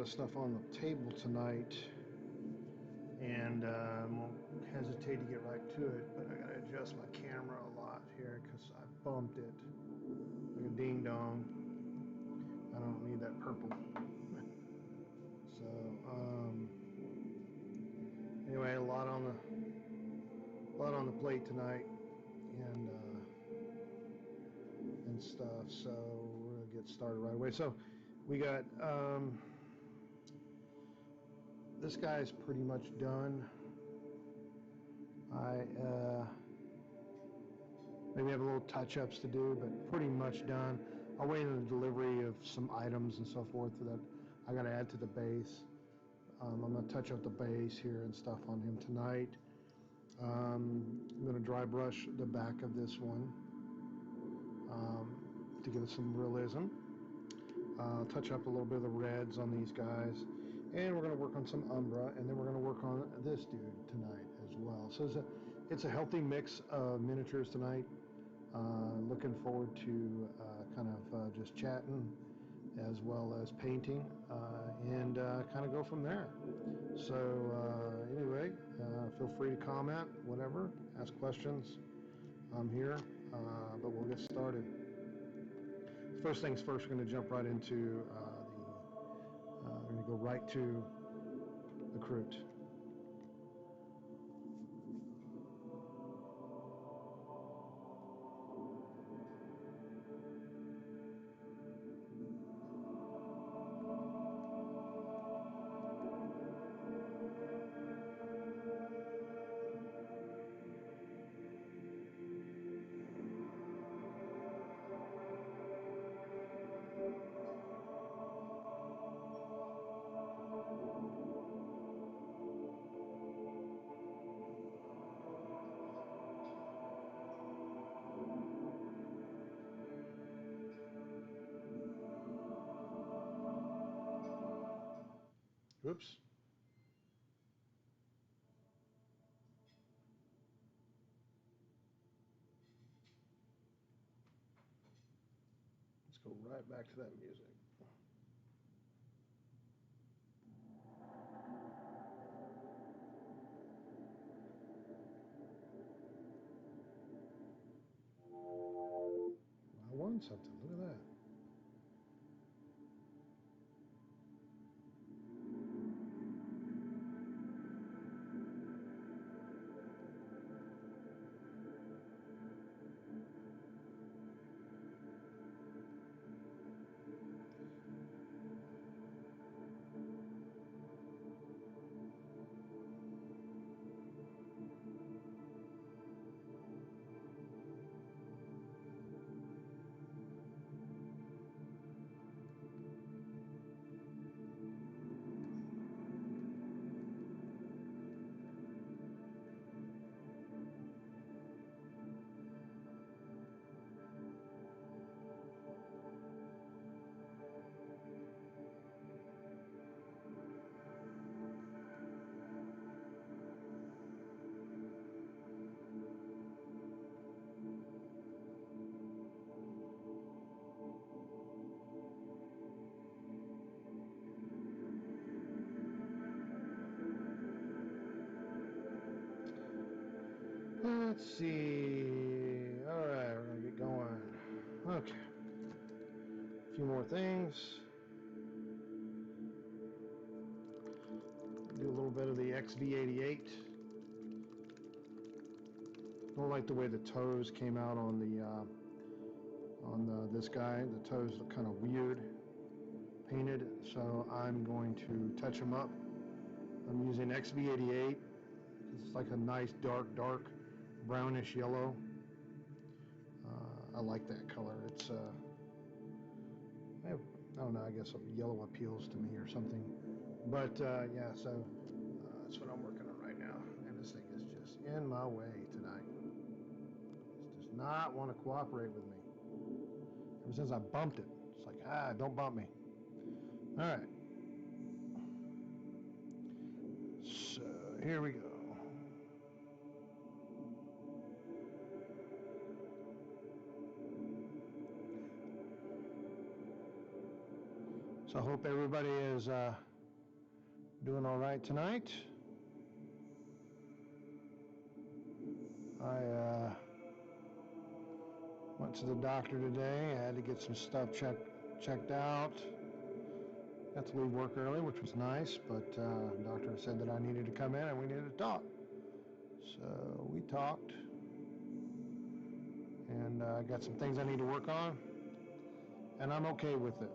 of stuff on the table tonight, and won't hesitate to get right to it, but I gotta adjust my camera a lot here because I bumped it like a ding dong. I don't need that purple. So anyway, a lot on the plate tonight, and stuff. So we're gonna get started right away. So we got this guy's pretty much done. I maybe have a little touch-ups to do, but pretty much done. I'll wait on the delivery of some items and so forth that I got to add to the base. I'm going to touch up the base here and stuff on him tonight. I'm going to dry brush the back of this one to give it some realism. Touch up a little bit of the reds on these guys. And we're going to work on some Umbra, and then we're going to work on this dude tonight as well. So it's a healthy mix of miniatures tonight. Looking forward to kind of just chatting as well as painting, and kind of go from there. So anyway, feel free to comment, whatever, ask questions. I'm here, but we'll get started. First things first, we're going to jump right into we're going to go right to the Kroot. Oops. Let's go right back to that music. I won something. Look at that. Let's see. All right, we're gonna get going. Okay. A few more things. Do a little bit of the XV88. Don't like the way the toes came out on this guy. The toes look kind of weird painted, so I'm going to touch them up. I'm using XV88. It's like a nice dark brownish yellow. I like that color. It's I don't know, I guess yellow appeals to me or something. But yeah, so that's what I'm working on right now. And this thing is just in my way tonight. It does not want to cooperate with me. Ever since I bumped it, it's like, don't bump me. All right. So here we go. So I hope everybody is Doing all right tonight. I went to the doctor today. I had to get some stuff checked out. Got to leave work early, which was nice, but the doctor said that I needed to come in and we needed to talk. So we talked, and I got some things I need to work on, and I'm okay with it.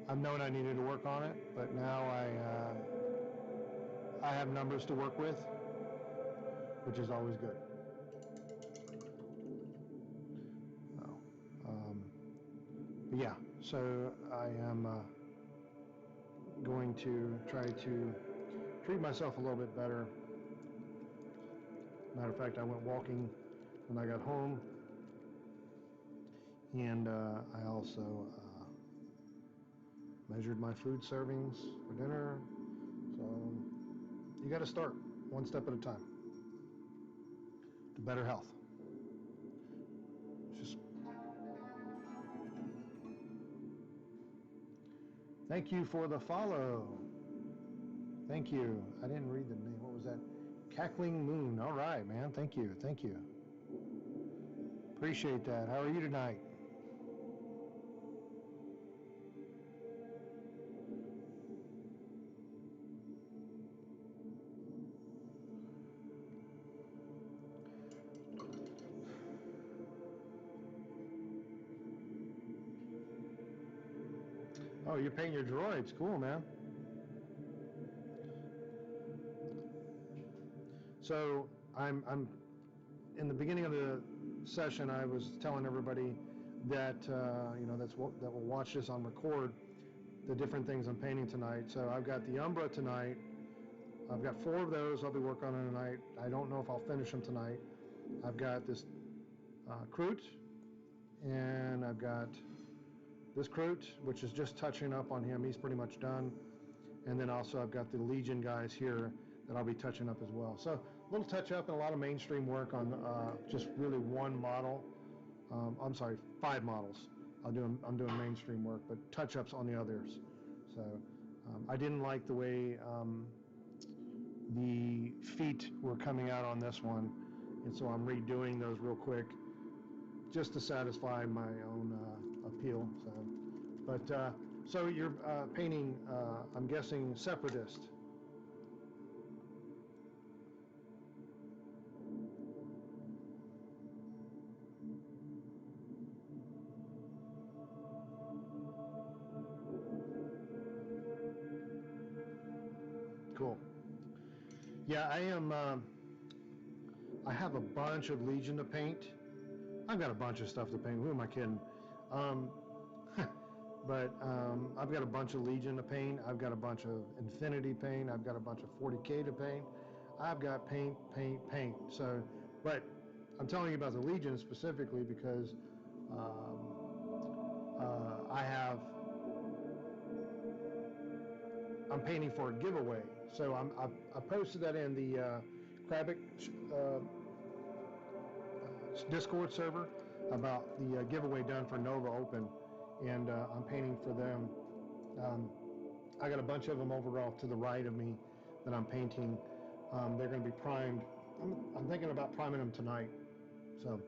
I've known I needed to work on it, but now I have numbers to work with, which is always good. But yeah, so I am going to try to treat myself a little bit better. Matter of fact, I went walking when I got home, and I also measured my food servings for dinner. So you got to start one step at a time to better health. Just thank you for the follow. Thank you. I didn't read the name. What was that? Cackling Moon. All right, man. Thank you. Thank you. Appreciate that. How are you tonight? Oh, you're painting your droids. Cool, man. So I'm in the beginning of the session, I was telling everybody that that will watch this on record, the different things I'm painting tonight. So I've got the Umbra tonight. I've got 4 of those I'll be working on tonight. I don't know if I'll finish them tonight. I've got this Kroot, and I've got this Kroot, which is just touching up on him. He's pretty much done. And then also I've got the Legion guys here that I'll be touching up as well. So a little touch up and a lot of mainstream work on just really one model. I'm sorry, 5 models. I'm doing mainstream work, but touch ups on the others. So I didn't like the way the feet were coming out on this one, and so I'm redoing those real quick just to satisfy my own appeal. So you're painting, I'm guessing, Separatist. Cool. Yeah, I am. I have a bunch of Legion to paint. I've got a bunch of stuff to paint. Who am I kidding? But I've got a bunch of Legion to paint. I've got a bunch of Infinity paint. I've got a bunch of 40K to paint. I've got paint. So, but I'm telling you about the Legion specifically because I'm painting for a giveaway. So I posted that in the Krabic Discord server about the giveaway done for Nova Open, and I'm painting for them. I got a bunch of them over off to the right of me that I'm painting. They're going to be primed. I'm thinking about priming them tonight. So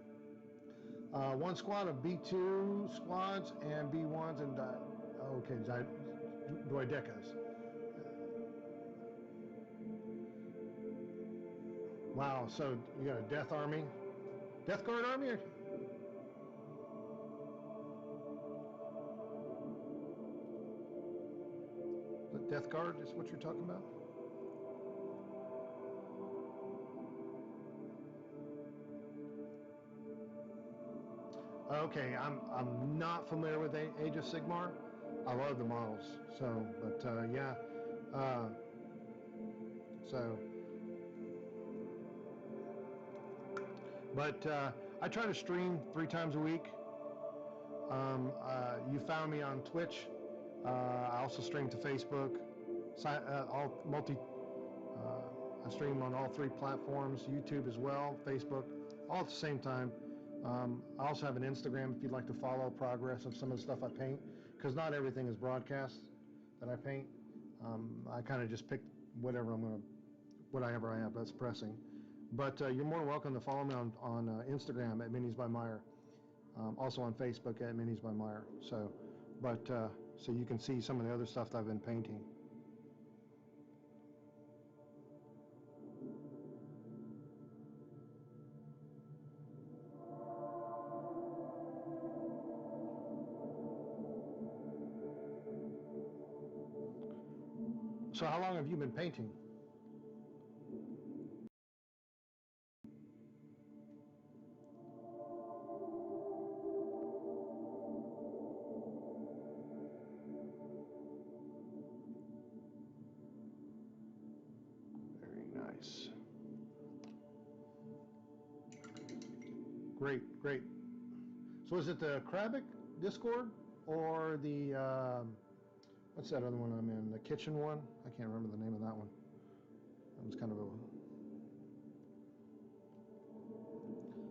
one squad of B2 squads and B1s and duodecas. Wow, so you got a Death Army? Death Guard Army? The Death Guard is what you're talking about? Okay, I'm not familiar with Age of Sigmar. I love the models, so, but yeah. So, but I try to stream 3 times a week. You found me on Twitch. I also stream to Facebook. I stream on all 3 platforms, YouTube as well, Facebook, all at the same time. I also have an Instagram if you'd like to follow progress of some of the stuff I paint, because not everything is broadcast that I paint. I kind of just picked whatever whatever I have that's pressing. But you're more than welcome to follow me on Instagram at Minis by Meyer, also on Facebook at Minis by Meyer. So you can see some of the other stuff that I've been painting. So how long have you been painting? Very nice. Great, great. So is it the Krabic Discord or the, what's that other one I'm in? The kitchen one? I can't remember the name of that one. That was kind of a...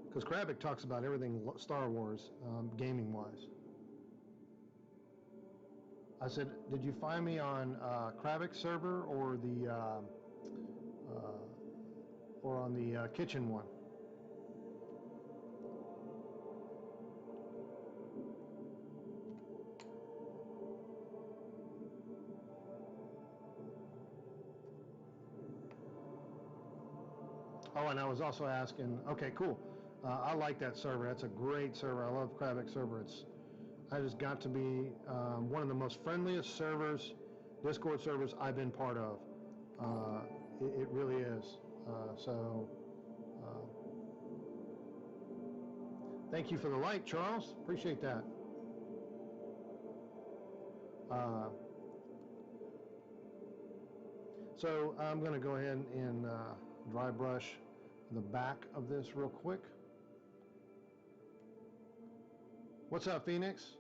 Because Krabic talks about everything Star Wars, gaming-wise. I said, did you find me on Krabic server or the or on the kitchen one? Oh, and I was also asking. Okay, cool. I like that server. That's a great server. I love Krabic server. I just got to be one of the most friendliest servers, Discord servers I've been part of. It really is. Thank you for the like, Charles. Appreciate that. So I'm going to go ahead and dry brush the back of this real quick. What's up, Phoenix?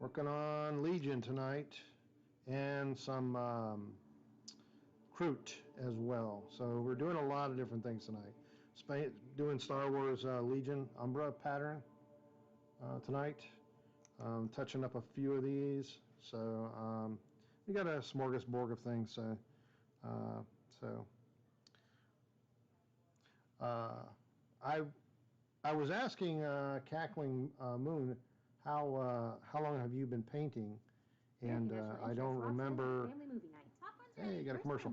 Working on Legion tonight and some Kroot as well. So we're doing a lot of different things tonight. Doing Star Wars Legion Umbra pattern tonight. Touching up a few of these. So we got a smorgasbord of things. I was asking Cackling Moon how long have you been painting, and I don't remember. Hey, you got a commercial.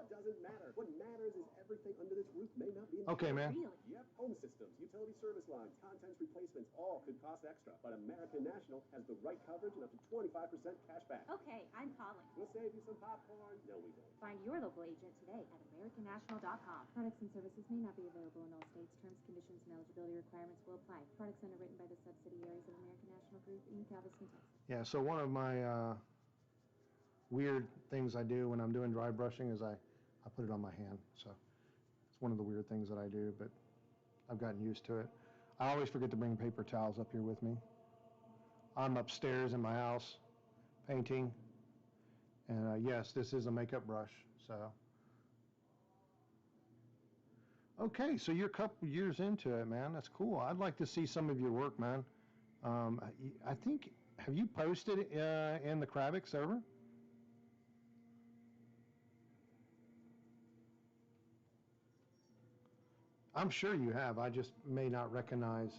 Doesn't matter. What matters is everything under this roof may not be. Okay, man. Really? Yep. Home systems, utility service lines, contents replacements, all could cost extra. But American National has the right coverage and up to 25% cash back. Okay, I'm calling. We'll save you some popcorn. No, we won't. Find your local agent today at AmericanNational.com. Products and services may not be available in all states. Terms, conditions, and eligibility requirements will apply. Products underwritten by the subsidiaries of American National Group in Galveston, Texas. Yeah, so one of my weird things I do when I'm doing dry brushing is I put it on my hand. So it's one of the weird things that I do, but I've gotten used to it. I always forget to bring paper towels up here with me. I'm upstairs in my house painting, and yes, this is a makeup brush. So okay, so you're a couple years into it, man. That's cool. I'd like to see some of your work, man. I think, have you posted in the Krabic server? I'm sure you have. I just may not recognize.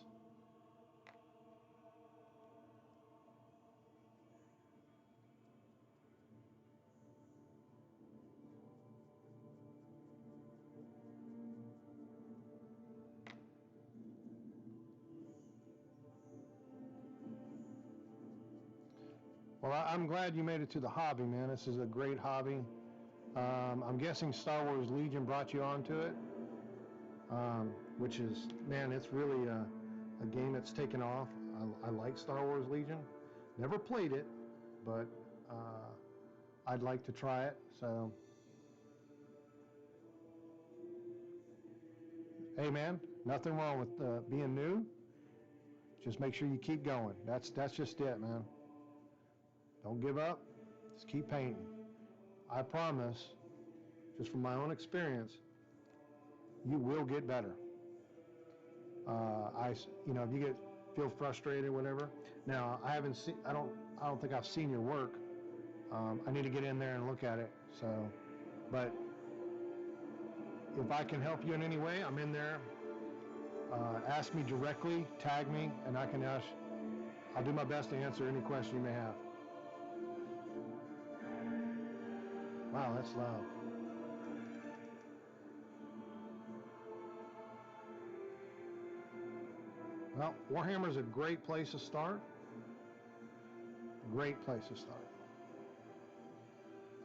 Well, I'm glad you made it to the hobby, man. This is a great hobby. I'm guessing Star Wars Legion brought you onto it, which is, man, it's really a game that's taken off. I like Star Wars Legion. Never played it, but I'd like to try it. So, hey, man, nothing wrong with being new. Just make sure you keep going. That's just it, man. Don't give up. Just keep painting. I promise, just from my own experience, you will get better. If you feel frustrated or whatever. Now, I don't think I've seen your work. I need to get in there and look at it. So, but if I can help you in any way, I'm in there. Ask me directly, tag me, and I'll do my best to answer any question you may have. Wow, that's loud. Well, Warhammer's a great place to start. Great place to start.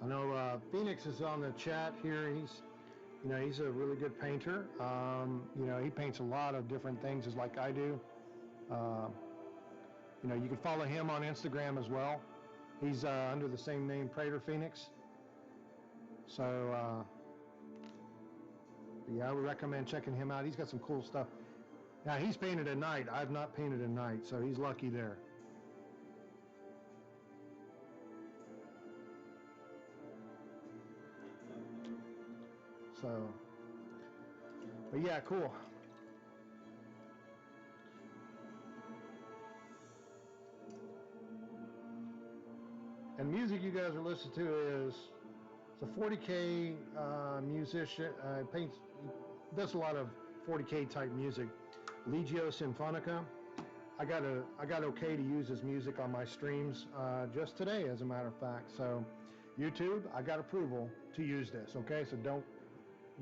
I know Phoenix is on the chat here. He's a really good painter. He paints a lot of different things just like I do. You can follow him on Instagram as well. He's under the same name, Prater Phoenix. So, I would recommend checking him out. He's got some cool stuff. Now, he's painted at night. I've not painted at night, so he's lucky there. So, but yeah, cool. And music you guys are listening to is a 40K musician. Does a lot of 40K type music. Legio Sinfonica. I got okay to use his music on my streams just today, as a matter of fact. So, YouTube, I got approval to use this. Okay, so don't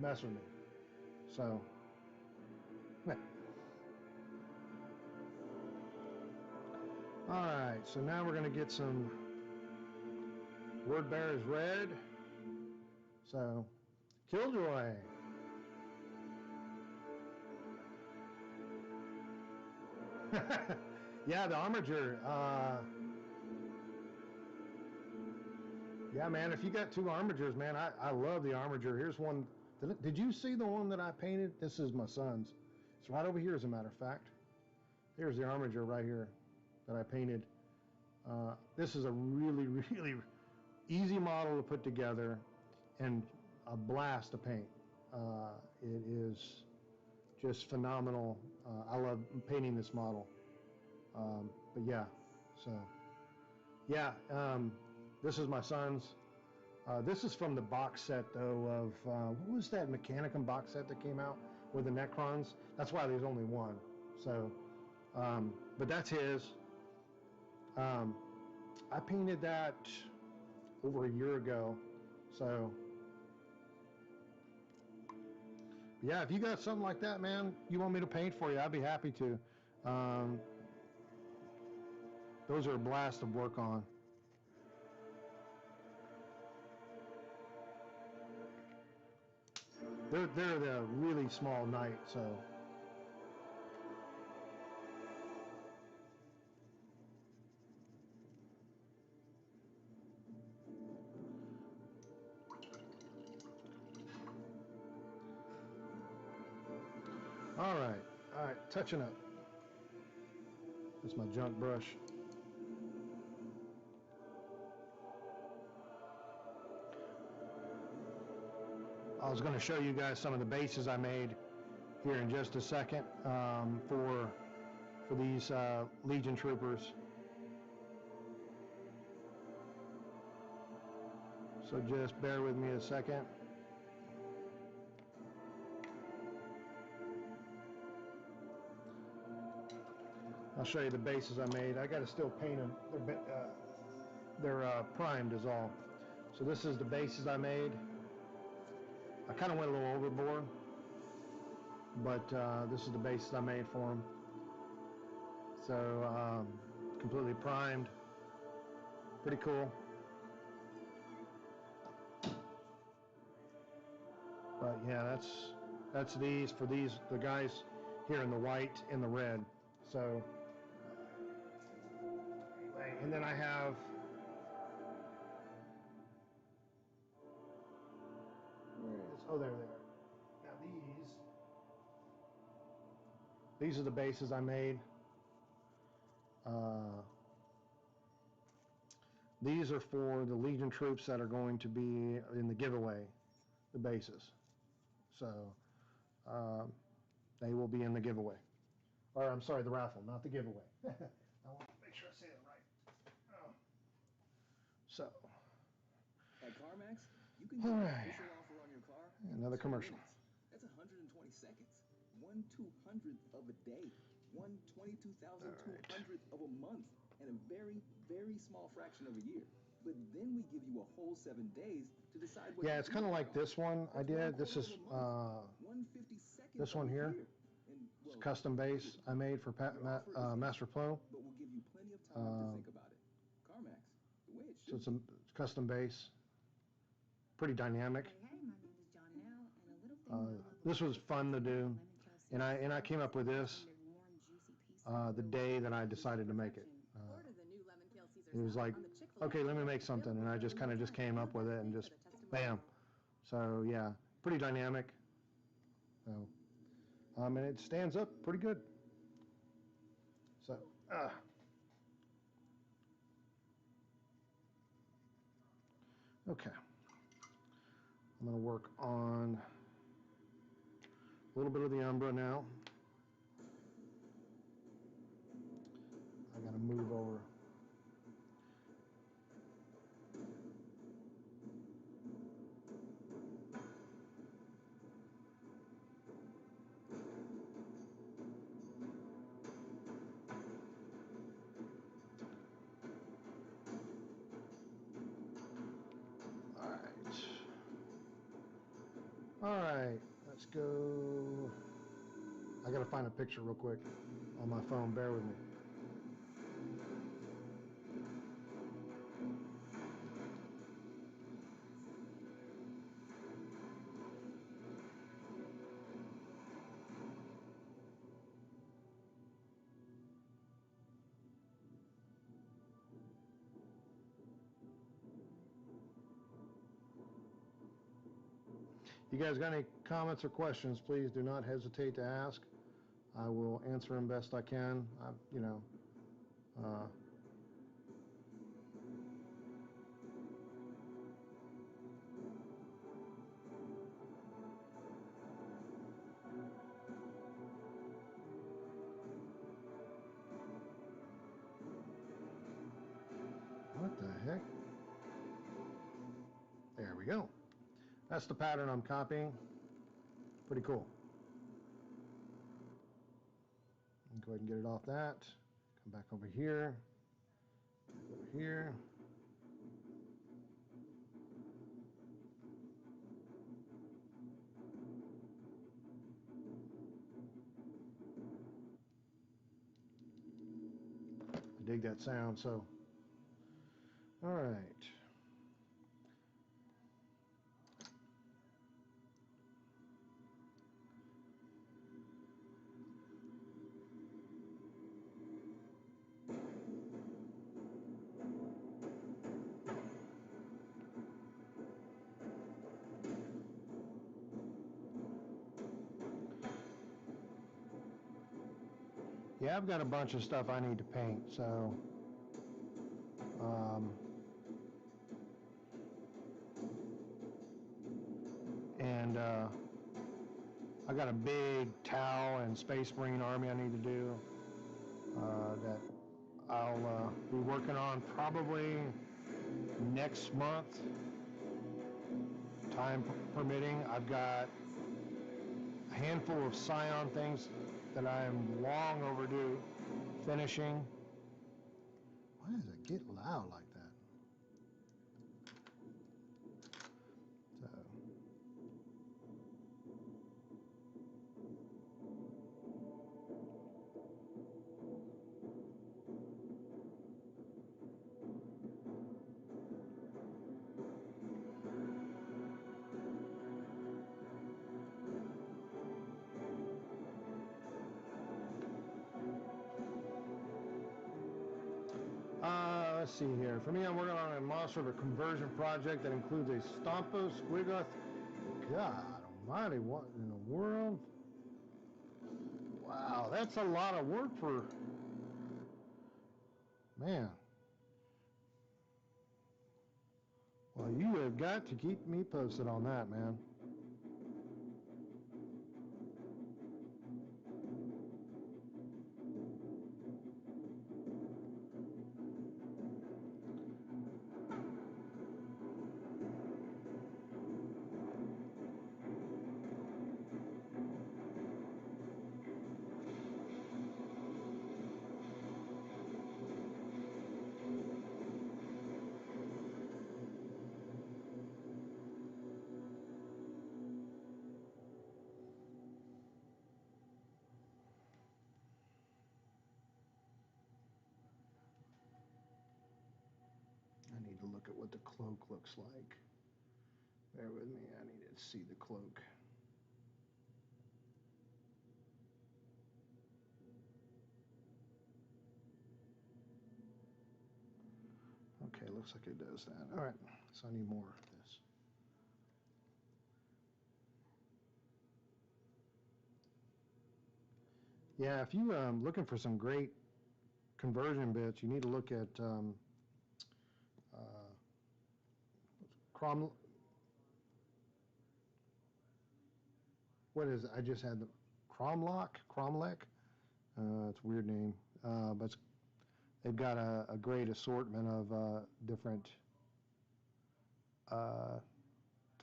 mess with me. So, all right. So now we're gonna get some word bearers red. So, Killjoy. Yeah, the Armiger. Yeah, man, if you got two Armigers, man, I love the Armiger. Here's one. Did you see the one that I painted? This is my son's. It's right over here, as a matter of fact. Here's the Armiger right here that I painted. This is a really, really easy model to put together and a blast to paint. It is just phenomenal. I love painting this model. But yeah, so yeah, this is my son's. This is from the box set though of what was that Mechanicum box set that came out with the Necrons? That's why there's only one. So, but that's his. I painted that over a year ago. So, yeah, if you got something like that, man, you want me to paint for you, I'd be happy to. Those are a blast to work on. They're the really small knight, so. All right, touching up. That's my junk brush. I was going to show you guys some of the bases I made here in just a second for these Legion troopers. So just bear with me a second. I'll show you the bases I made. I got to still paint them. They're primed is all. So this is the bases I made. I kind of went a little overboard, but this is the bases I made for them. So completely primed. Pretty cool. But yeah, that's these for the guys here in the white and the red. So, and then I have there they are. Now these are the bases I made. These are for the Legion troops that are going to be in the giveaway, the bases. So they will be in the giveaway. Or I'm sorry, the raffle, not the giveaway. I want to make sure I say it right. Oh. So. At CarMax, you can All get an right. official offer on your car. Another in 2 commercial. minutes. That's 120 seconds. 1/200th of a day. 1/22,200th of a month. And a very, very small fraction of a year. But then we give you a whole 7 days to decide what. Yeah, it's kind of like this one I did. This is 1/52nd this one here. And, well, It's custom base I made for Master Flow. But we'll give you plenty of time to think about it. CarMax, the way it should. So it's a custom base. Pretty dynamic. Hey, my name is John now, and a little thing This was fun to do, and I came up with this the day that I decided to make it. It was like, okay, let me make something, and I just kind of came up with it and just bam. So yeah, pretty dynamic. So, and it stands up pretty good. So. Okay. I'm going to work on a little bit of the Umbra now. I got to move over. All right, let's go. I got to find a picture real quick on my phone. Bear with me. You guys got any comments or questions, please do not hesitate to ask. I will answer them best I can. What the heck? There we go. That's the pattern I'm copying. Pretty cool. Go ahead and get it off that. Come back over here. Back over here. I dig that sound, so. All right. Yeah, I've got a bunch of stuff I need to paint, so I got a big Tau and Space Marine Army I need to do that I'll be working on probably next month, time permitting. I've got a handful of Scion things that I am long overdue finishing. Why does it get loud like that? So. Let's see here. For me, I'm working on a monster of a conversion project that includes a Stompo Squiggoth. God almighty, what in the world? Wow, that's a lot of work for... Man. Well, you have got to keep me posted on that, man. to look at what the cloak looks like. Bear with me, I need to see the cloak. Okay, looks like it does that. All right, so I need more of this. Yeah, if you looking for some great conversion bits, you need to look at what is it? I just had the Cromlech. It's a weird name, but they've got a great assortment of different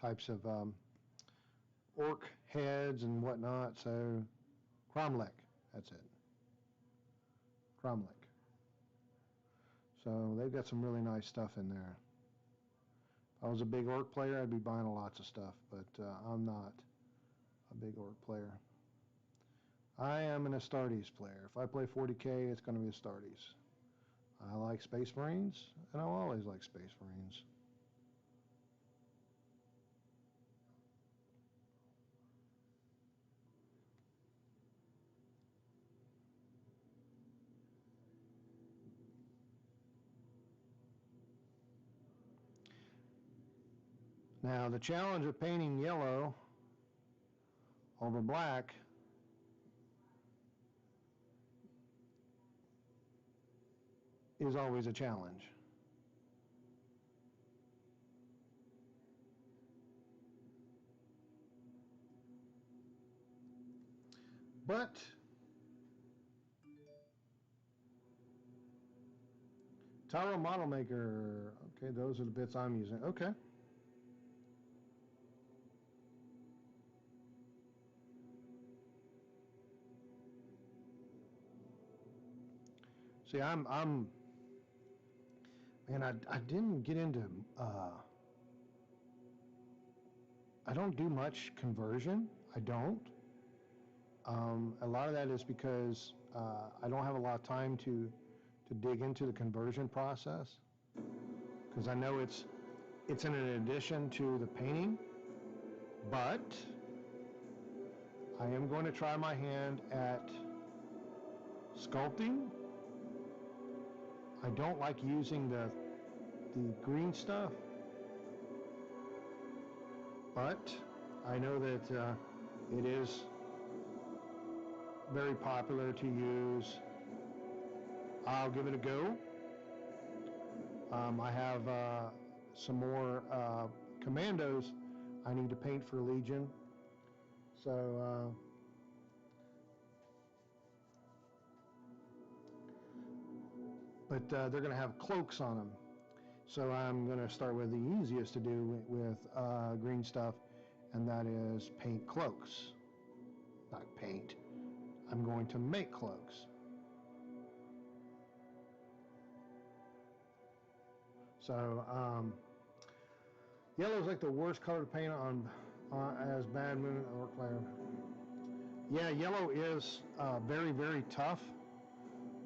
types of orc heads and whatnot. So Cromlech, that's it. Cromlech. So they've got some really nice stuff in there. If I was a big orc player, I'd be buying lots of stuff, but I'm not a big orc player. I am an Astartes player. If I play 40K, it's going to be Astartes. I like Space Marines, and I'll always like Space Marines. Now, the challenge of painting yellow over black is always a challenge. But Taro Model Maker, okay, those are the bits I'm using. Okay. See, man, I didn't get into, I don't do much conversion. I don't. A lot of that is because I don't have a lot of time to dig into the conversion process, because I know it's in addition to the painting, but I am going to try my hand at sculpting. I don't like using the green stuff, but I know that it is very popular to use. I'll give it a go. I have some more commandos I need to paint for Legion. So but they're going to have cloaks on them. So I'm going to start with the easiest to do with green stuff, and that is paint cloaks. Not paint. I'm going to make cloaks. So yellow is like the worst color to paint on as Bad Moon or player. Yeah, yellow is very, very tough.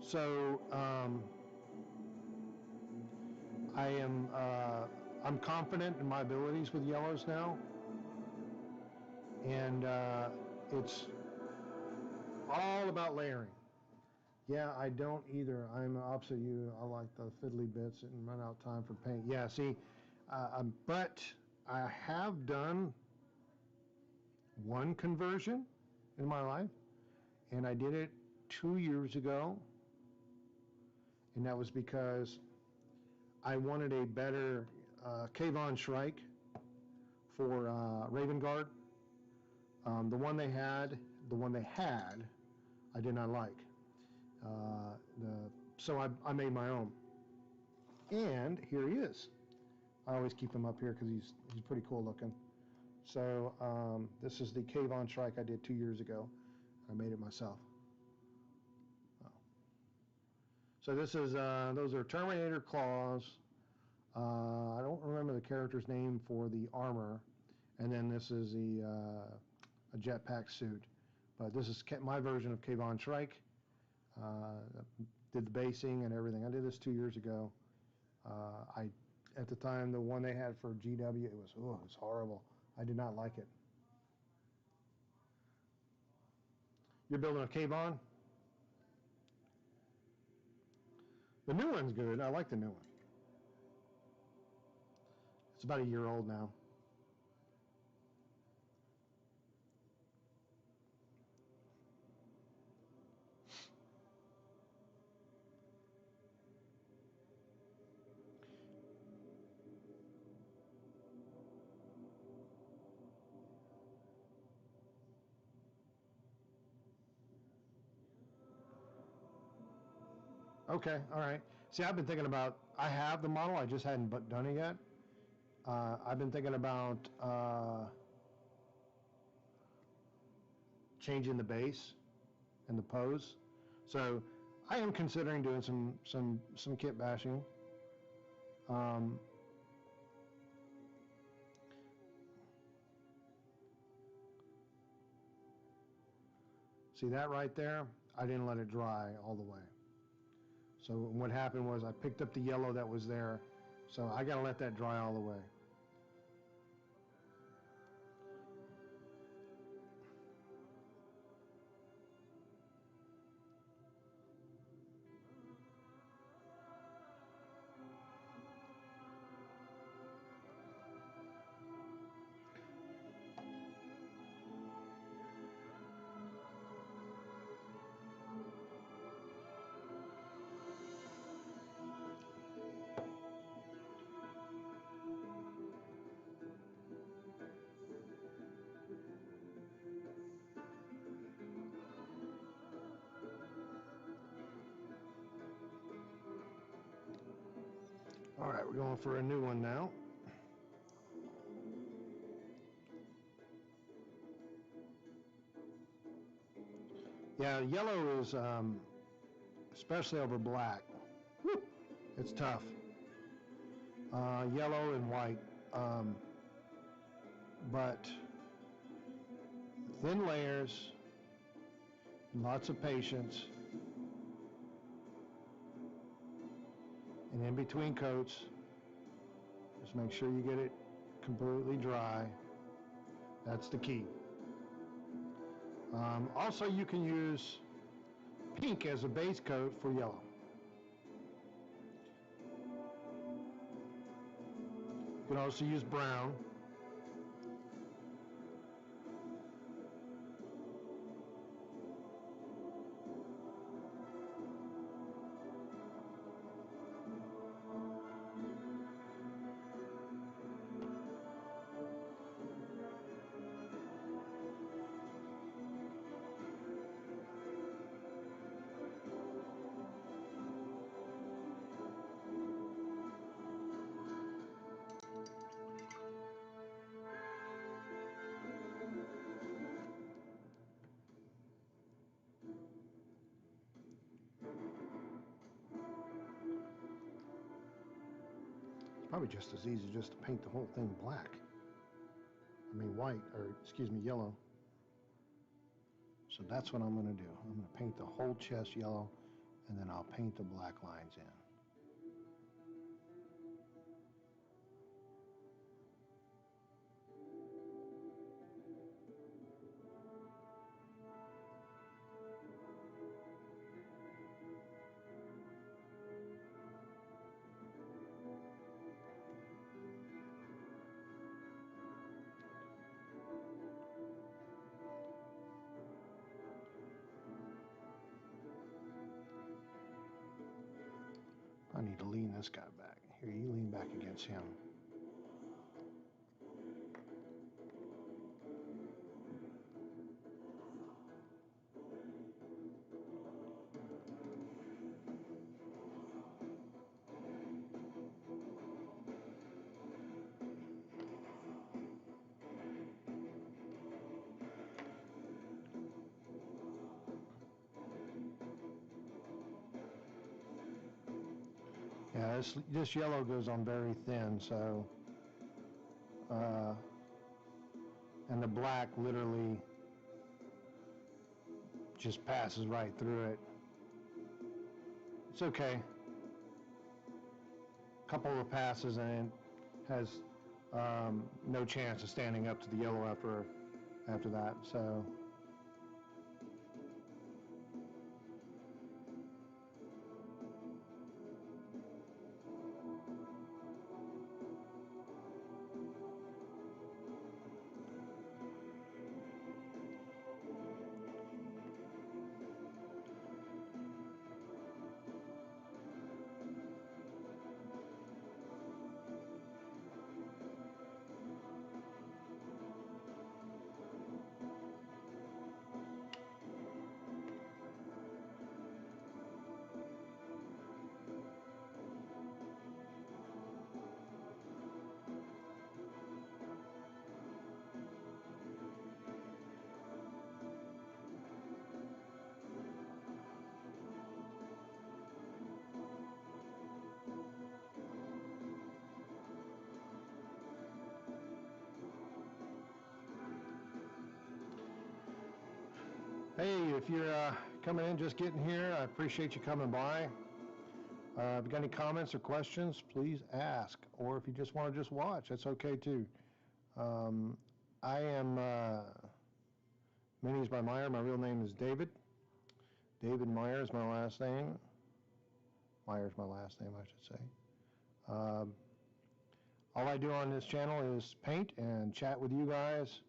So I'm confident in my abilities with yellows now, and it's all about layering. Yeah, I don't either. I'm opposite you. I like the fiddly bits and run out of time for paint. Yeah, see, but I have done one conversion in my life, and I did it 2 years ago, and that was because I wanted a better Kayvon Shrike for Raven Guard. The one they had, I did not like. So I made my own, and here he is. I always keep him up here because he's pretty cool looking. So this is the Kayvon Shrike I did 2 years ago. I made it myself. Oh. So this is those are Terminator claws. I don't remember the character's name for the armor, and then this is a jetpack suit. But this is my version of Kayvon Shrike. Did the basing and everything. I did this 2 years ago. I at the time, the one they had for GW, it was horrible. I did not like it. You're building a K-Bond? The new one's good. I like the new one. It's about a year old now. Okay, all right. See, I've been thinking about, I have the model, I just hadn't done it yet. I've been thinking about changing the base and the pose. So I am considering doing some kit bashing. See that right there? I didn't let it dry all the way. So what happened was I picked up the yellow that was there, so I gotta let that dry all the way. All right, we're going for a new one now. Yeah, yellow is, especially over black, whew, it's tough. Yellow and white, but thin layers, lots of patience, and in between coats, just make sure you get it completely dry. That's the key. Also, you can use pink as a base coat for yellow. You can also use brown. Probably just as easy just to paint the whole thing black. I mean white, or excuse me, yellow. So that's what I'm going to do. I'm going to paint the whole chest yellow, and then I'll paint the black lines in. I need to lean this guy back. Here, you lean back against him. Yeah, this yellow goes on very thin, so, and the black literally just passes right through it. It's okay. couple of passes and has no chance of standing up to the yellow after that. So. Hey, if you're coming in, just getting here, I appreciate you coming by. If you got any comments or questions, please ask. Or if you just want to just watch, that's okay too. I am Minis by Meyer. My real name is David. David Meyer is my last name. Meyer's my last name, I should say. All I do on this channel is paint and chat with you guys.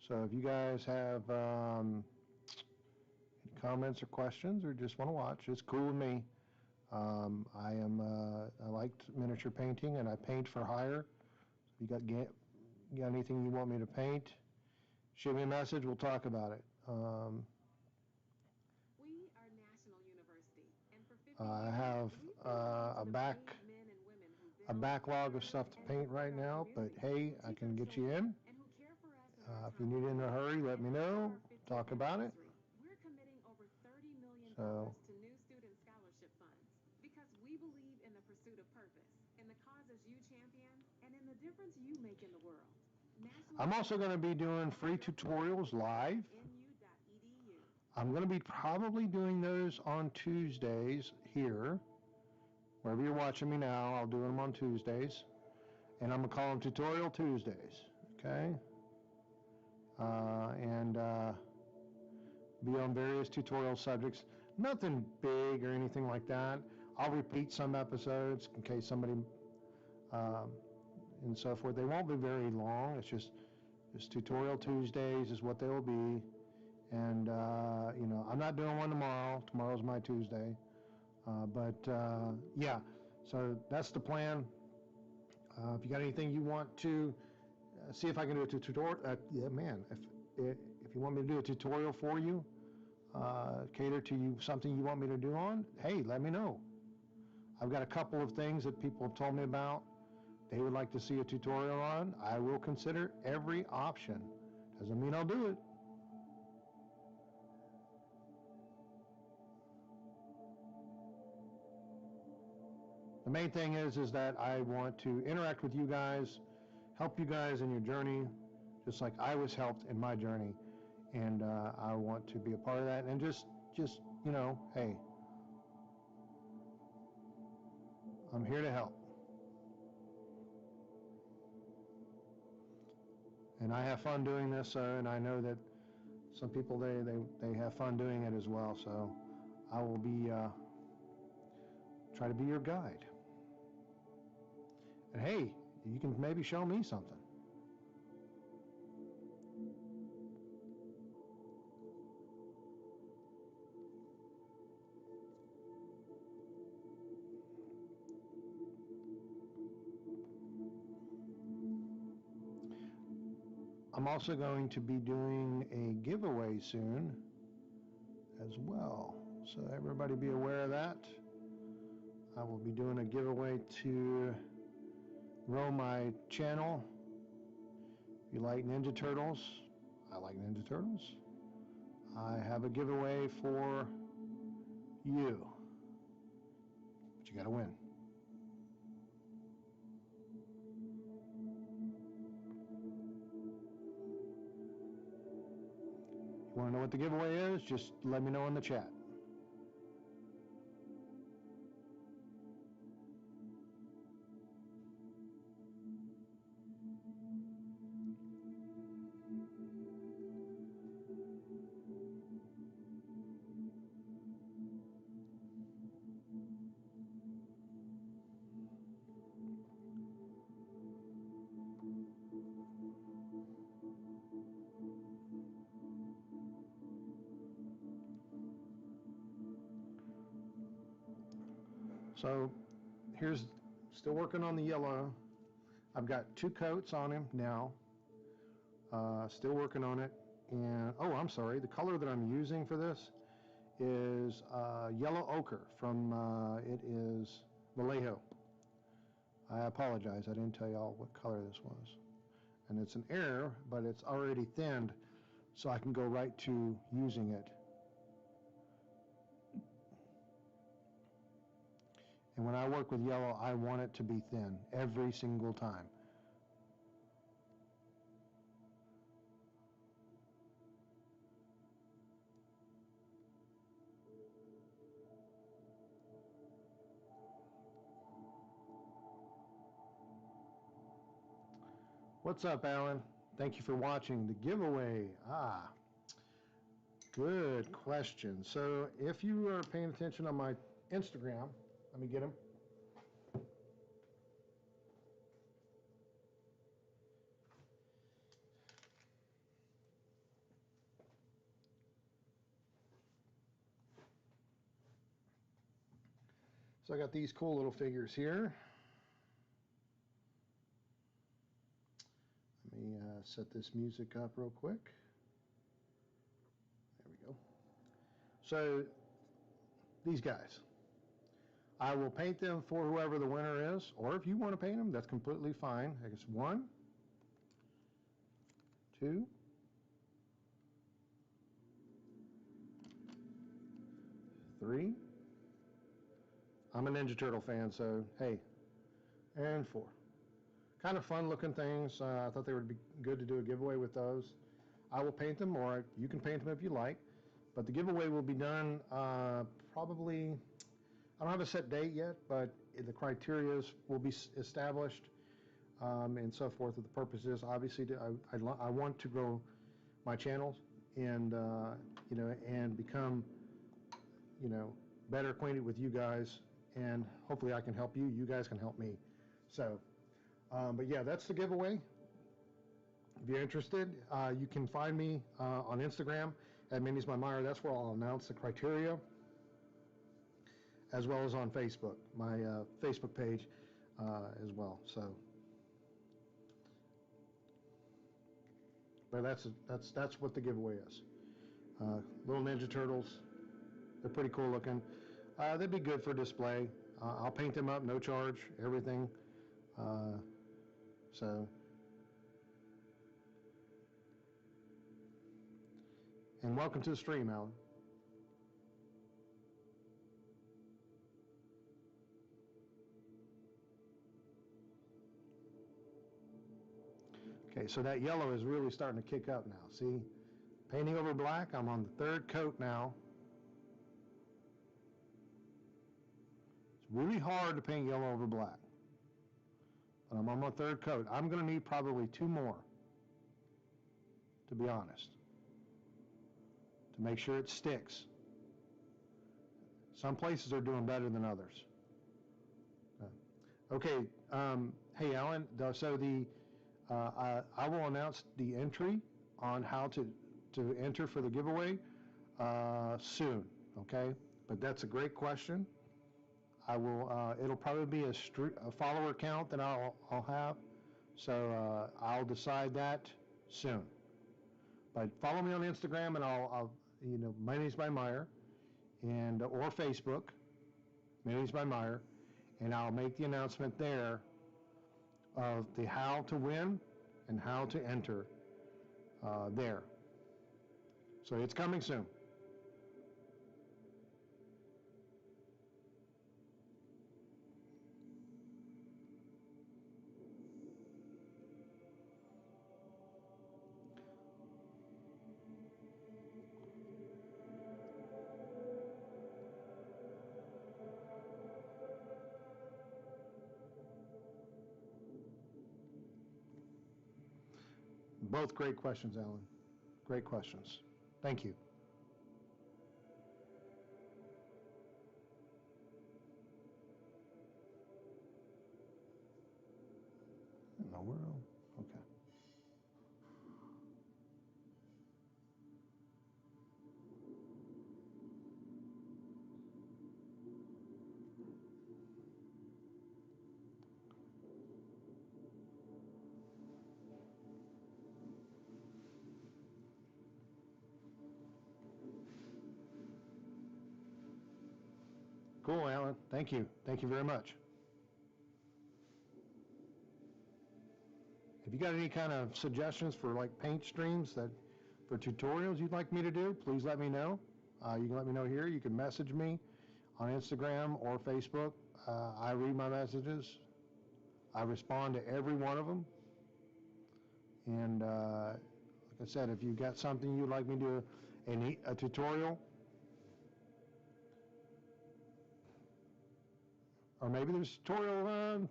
So if you guys have any comments or questions or just want to watch, it's cool with me. I like miniature painting and I paint for hire. If you got anything you want me to paint, shoot me a message, we'll talk about it. We are National University, and for 50 I years, have we've been a the back brave men and women who a build, backlog of serve, stuff to and paint support right our now, but communities, hey, I who can teach get our you in. children, and who care for us in our If you time need of it in a need. hurry, let me And know. for our 50th Talk about it. anniversary, we're committing over $30 million So to new student scholarship funds because we believe in the pursuit of purpose, in the causes you champion, and in the difference you make in the world. I'm also going to be doing free tutorials live. I'm going to be probably doing those on Tuesdays here. Wherever you're watching me now, I'll do them on Tuesdays. And I'm going to call them Tutorial Tuesdays. Okay? And be on various tutorial subjects. Nothing big or anything like that. I'll repeat some episodes in case somebody and so forth. They won't be very long. It's just Tutorial Tuesdays is what they will be. And, I'm not doing one tomorrow. Tomorrow's my Tuesday. Yeah, so that's the plan. If you got anything you want to see if I can do a tutorial, yeah, man, if you want me to do a tutorial for you, cater to you, something you want me to do on, hey, let me know. I've got a couple of things that people have told me about they would like to see a tutorial on. I will consider every option. Doesn't mean I'll do it. The main thing is that I want to interact with you guys, help you guys in your journey, just like I was helped in my journey. And I want to be a part of that. And just hey, I'm here to help. And I have fun doing this, and I know that some people, they have fun doing it as well. So I will be, try to be your guide. And hey, you can maybe show me something. I'm also going to be doing a giveaway soon as well. So everybody be aware of that. I will be doing a giveaway to grow my channel. If you like Ninja Turtles, I like Ninja Turtles. I have a giveaway for you. But you gotta win. You wanna know what the giveaway is? Just let me know in the chat. So here's, still working on the yellow. I've got 2 coats on him now. Still working on it. And, oh, I'm sorry, the color that I'm using for this is yellow ochre from, it is Vallejo. I apologize, I didn't tell y'all what color this was. And it's an error, but it's already thinned, so I can go right to using it. And when I work with yellow, I want it to be thin every single time. What's up, Alan? Thank you for watching the giveaway. Good question. So if you are paying attention on my Instagram, let me get him. So I got these cool little figures here. Let me set this music up real quick. There we go. So these guys, I will paint them for whoever the winner is, or if you want to paint them, that's completely fine. I guess 1, 2, 3. I'm a Ninja Turtle fan, so hey, and 4. Kind of fun looking things. I thought they would be good to do a giveaway with those. I will paint them, or you can paint them if you like. But the giveaway will be done probably, I don't have a set date yet, but the criteria will be established and so forth. The purpose is obviously I want to grow my channels and and become better acquainted with you guys, and hopefully I can help you. You guys can help me. So, but yeah, that's the giveaway. If you're interested, you can find me on Instagram at Minnie's My Meyer. That's where I'll announce the criteria, as well as on Facebook, my Facebook page as well. So, but that's what the giveaway is. Little Ninja Turtles. They're pretty cool looking. They'd be good for display. I'll paint them up, no charge, everything. So, and welcome to the stream, Alan. Okay, so that yellow is really starting to kick up now. See, painting over black, I'm on the 3rd coat now. It's really hard to paint yellow over black, but I'm on my 3rd coat. I'm going to need probably 2 more, to be honest, to make sure it sticks. Some places are doing better than others. Okay, hey Alan, so I will announce the entry on how to enter for the giveaway soon, okay? But that's a great question. I will, it'll probably be a follower count that I'll have, so I'll decide that soon. But follow me on Instagram, and I'll Minnie's by Meyer, and or Facebook, Minnie's by Meyer, and I'll make the announcement there of the how to win and how to enter there. So it's coming soon. Both great questions, Alan. Great questions. Thank you. In the world? Okay. Cool, Alan. Thank you. Thank you very much. If you got any kind of suggestions for like paint streams for tutorials you'd like me to do, please let me know. You can let me know here. You can message me on Instagram or Facebook. I read my messages. I respond to every one of them. And like I said, if you've got something you'd like me to do, a tutorial, or maybe there's a tutorial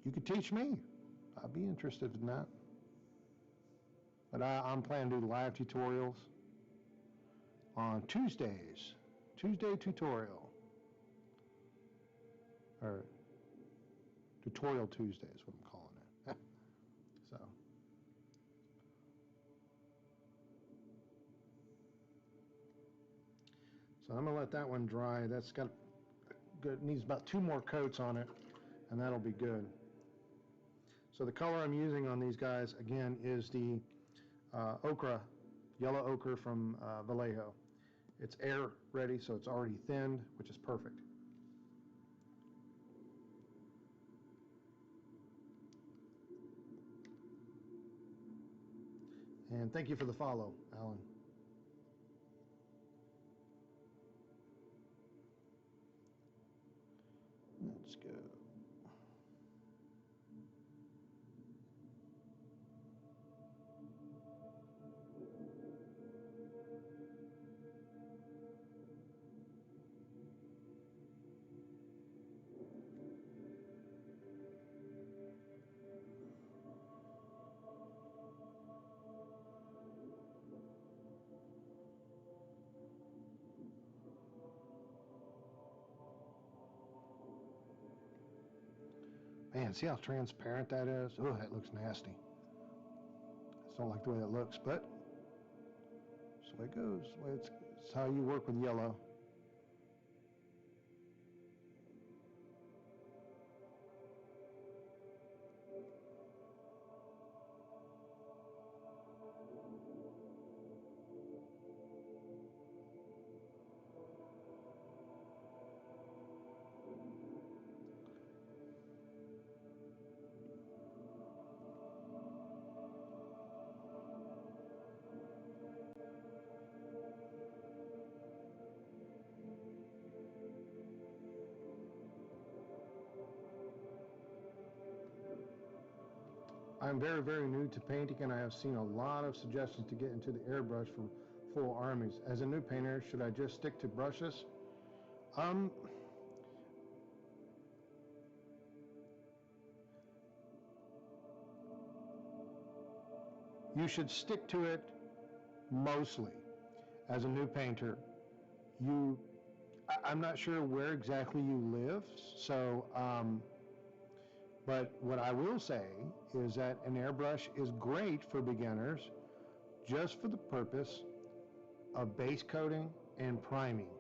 you could teach me, I'd be interested in that. But I'm planning to do live tutorials on Tuesdays. Tuesday tutorial. Or Tutorial Tuesday is what I'm calling it. So I'm gonna let that one dry. That's got good, needs about 2 more coats on it, and that'll be good. So the color I'm using on these guys, again, is the ochre, yellow ochre from Vallejo. It's air ready, so it's already thinned, which is perfect. And thank you for the follow, Alan. Let's go. Man, see how transparent that is? Oh, that looks nasty. I just don't like the way that looks, but it's the way it goes. It's how you work with yellow. I'm very, very new to painting, and I have seen a lot of suggestions to get into the airbrush from full armies. As a new painter, should I just stick to brushes? You should stick to it mostly. As a new painter, I'm not sure where exactly you live, so but what I will say is that an airbrush is great for beginners just for the purpose of base coating and priming.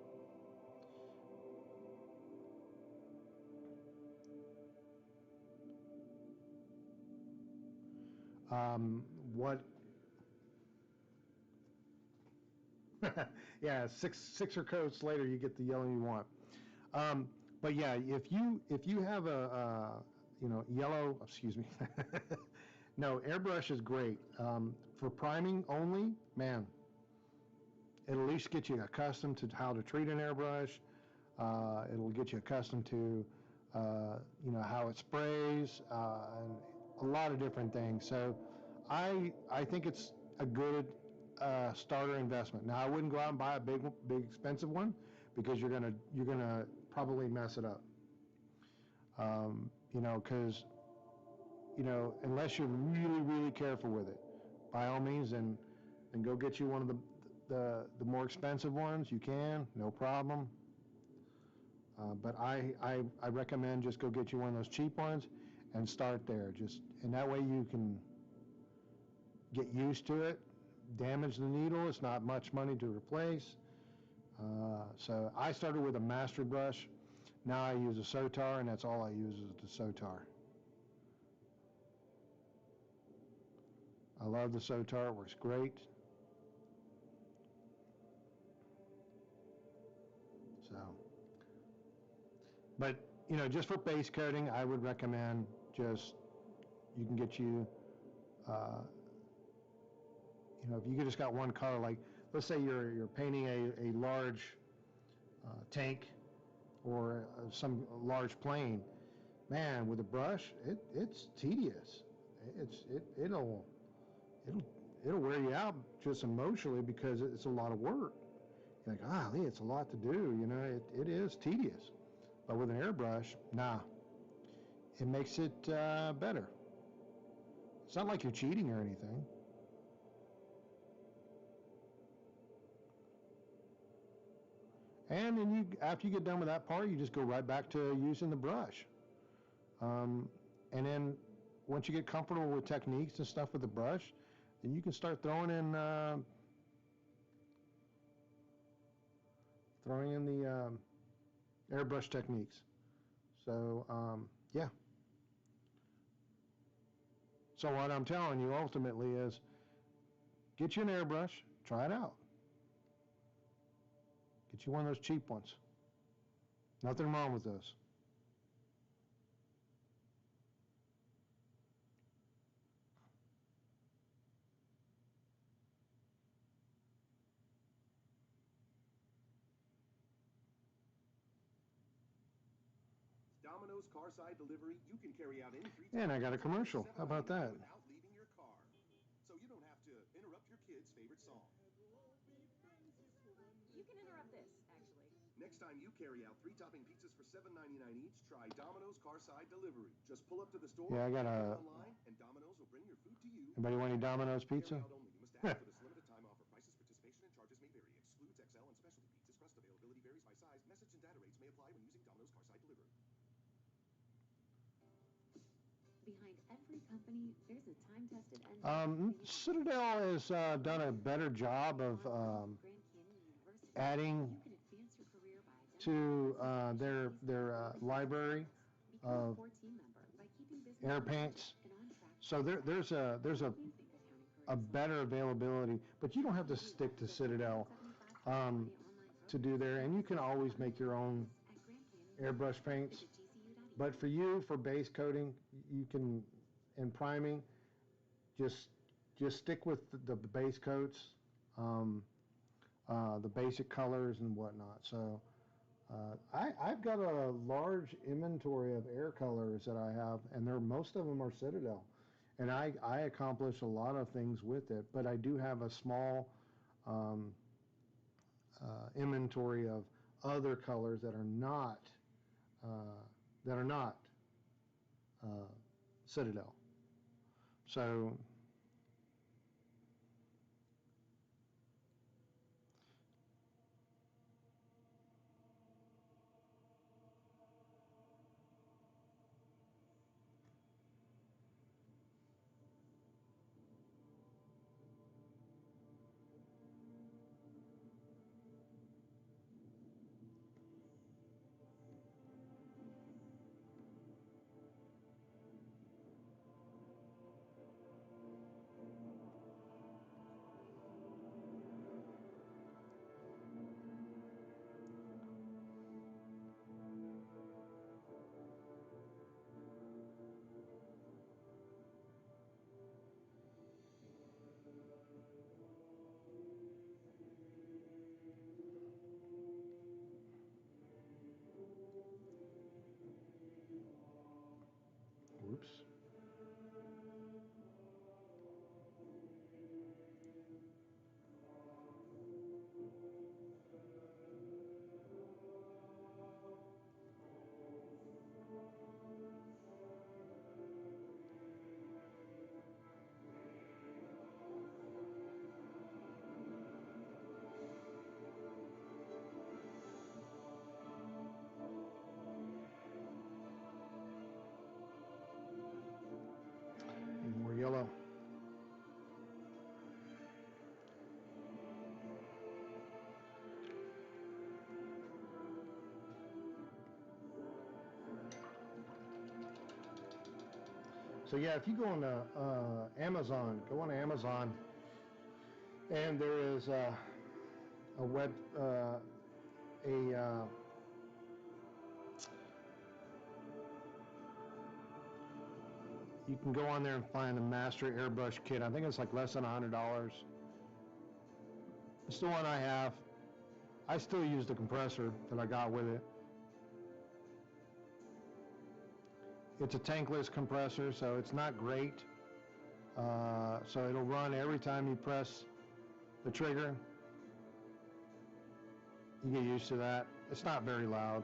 What? Yeah, six or coats later, you get the yellow you want. But yeah, if you have a yellow, excuse me. No, airbrush is great for priming only. Man, it'll at least get you accustomed to how to treat an airbrush. It'll get you accustomed to how it sprays and a lot of different things. So I think it's a good starter investment. Now I wouldn't go out and buy a big expensive one because you're gonna probably mess it up. Because unless you're really, really careful with it, by all means, then go get you one of the more expensive ones. You can, no problem. But I recommend just go get you one of those cheap ones and start there. And that way you can get used to it. Damage the needle, it's not much money to replace. So I started with a master brush. Now I use a Sotar, and that's all I use is the Sotar. I love the Sotar, it works great. So But, you know, just for base coating, I would recommend just, you can get you, you know, if you just got one color, like, let's say you're painting a large tank or some large plane, man, with a brush, it's tedious. It'll wear you out just emotionally because it's a lot of work. You're like, golly, it's a lot to do, you know, it is tedious. But with an airbrush, nah, it makes it better. It's not like you're cheating or anything. And then after you get done with that part, you just go right back to using the brush. And then once you get comfortable with techniques and stuff with the brush, then you can start throwing in the airbrush techniques. So yeah. So what I'm telling you ultimately is, get you an airbrush, try it out. Get you one of those cheap ones. Nothing wrong with those. Domino's Carside Delivery, you can carry out any free And I got a commercial. How about that? without leaving your car. So you don't have to interrupt your kid's favorite song. You can interrupt this, actually. Next time you carry out 3 topping pizzas for $7.99 each, try Domino's Carside Delivery. Just pull up to the store, Yeah, I got a. online, and Domino's will bring your food to you. Anybody want any Domino's pizza? Carry out only. You must ask for this limited time offer. Prices, participation, and charges may vary. Excludes XL and specialty pizzas. Crust availability varies by size. Message and data rates may apply when using Domino's Carside Delivery. Behind every company, there's a time-tested engine. Citadel has done a better job of adding You can advance your career by to their library of air paints. So there's a better availability, but you don't have to stick to Citadel to do there, and you can always make your own airbrush paints. But for you, for base coating, you can, and priming, just stick with the base coats, the basic colors and whatnot. So I've got a large inventory of air colors that I have, and most of them are Citadel. And I accomplish a lot of things with it, but I do have a small inventory of other colors that are not Citadel. So oops. More yellow. So yeah, if you go on Amazon, and there is a web a you can go on there and find the Master Airbrush Kit. I think it's like less than $100. It's the one I have. I still use the compressor that I got with it. It's a tankless compressor, so it's not great. So it'll run every time you press the trigger. You get used to that. It's not very loud.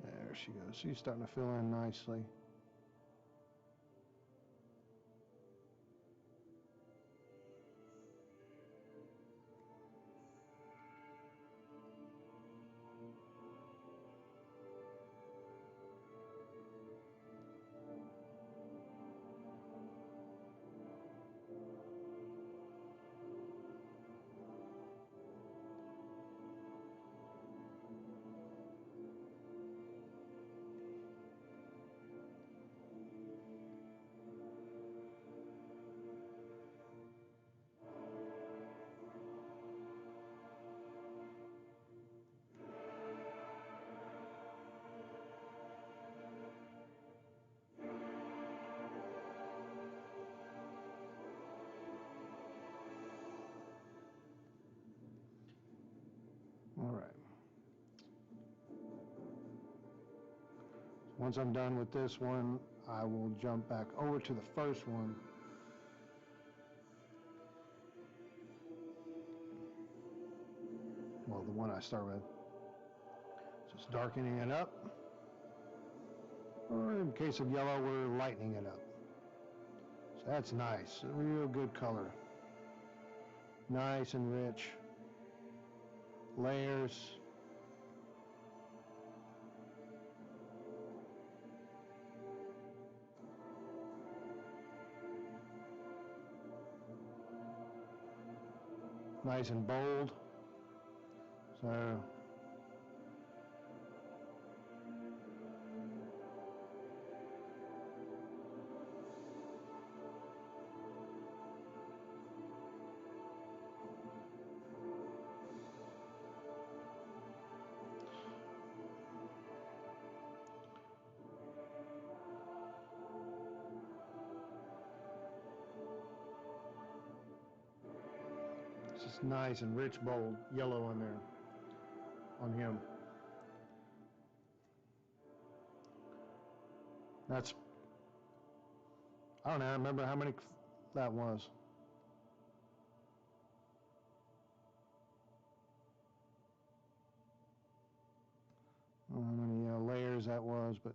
There she goes. She's starting to fill in nicely. All right. Once I'm done with this one, I will jump back over to the first one. Well, the one I start with. Just darkening it up. Or in case of yellow, we're lightening it up. So that's nice. A real good color. Nice and rich. Layers. Nice and bold. So it's just nice and rich, bold yellow on there, on him. That's, I don't know, I remember how many that was. I don't know how many layers that was, but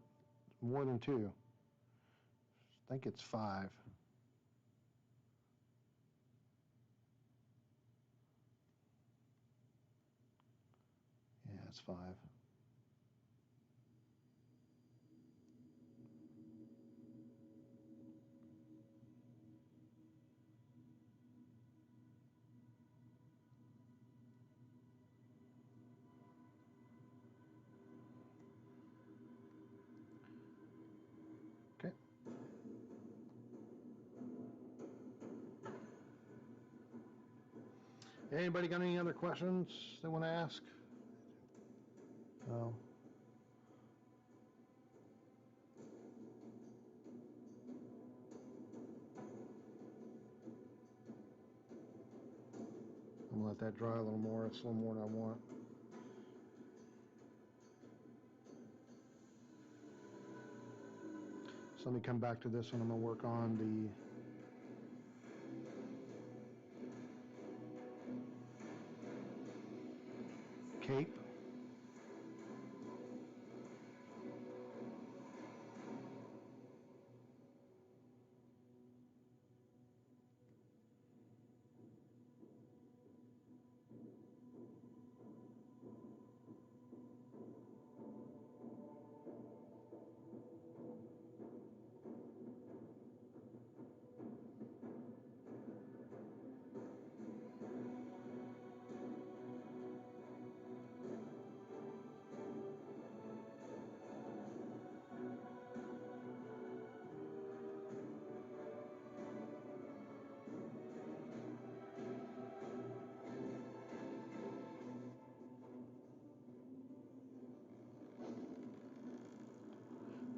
more than 2. I think it's 5. Yeah, it's 5. Okay. Anybody got any other questions they want to ask? No. I'm gonna let that dry a little more. It's a little more than I want. So let me come back to this one. I'm going to work on the cape.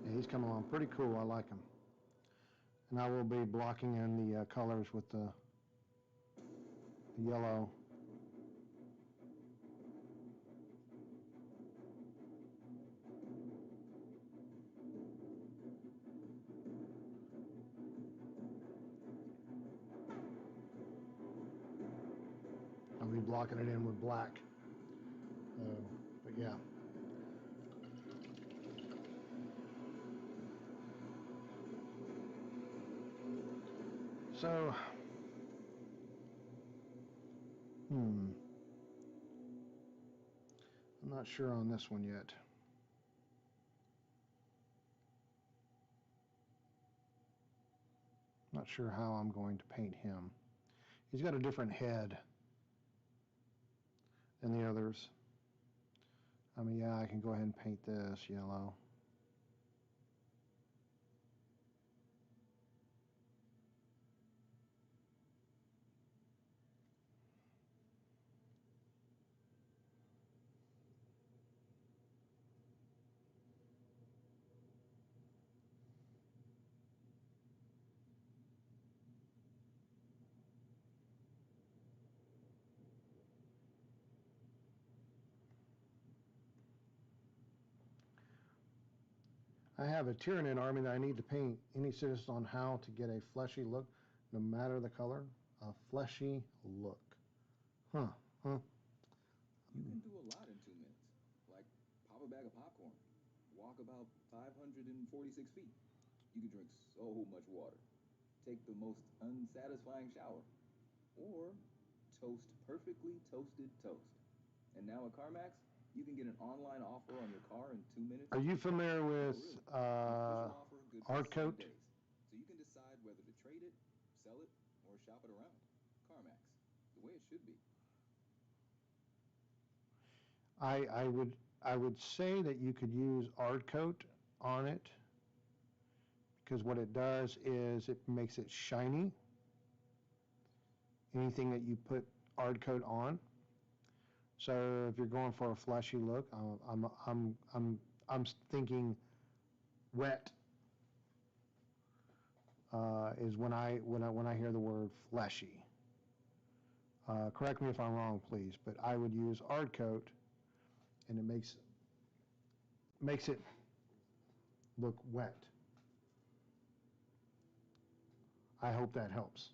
Yeah, he's coming along pretty cool. I like him. And I will be blocking in the colors with the yellow. I'll be blocking it in with black. But yeah. So, I'm not sure on this one yet. Not sure how I'm going to paint him. He's got a different head than the others. I mean, yeah, I can go ahead and paint this yellow. I have a Tyranid army that I need to paint. Any suggestions on how to get a fleshy look, no matter the color? A fleshy look. Huh. You can do a lot in 2 minutes. Like pop a bag of popcorn, walk about 546 feet. You can drink so much water, take the most unsatisfying shower, or toast perfectly toasted toast. And now at CarMax, you can get an online offer on your car in 2 minutes. Are you familiar with Really, an official offer good for Ardcoat? 7 days. So you can decide whether to trade it, sell it, or shop it around. CarMax, the way it should be. I would say that you could use Ardcoat on it, because what it does is it makes it shiny. Anything that you put Ardcoat on. So if you're going for a fleshy look, I'm thinking wet is when I hear the word fleshy. Correct me if I'm wrong, please, but I would use Ardcoat, and it makes it look wet. I hope that helps.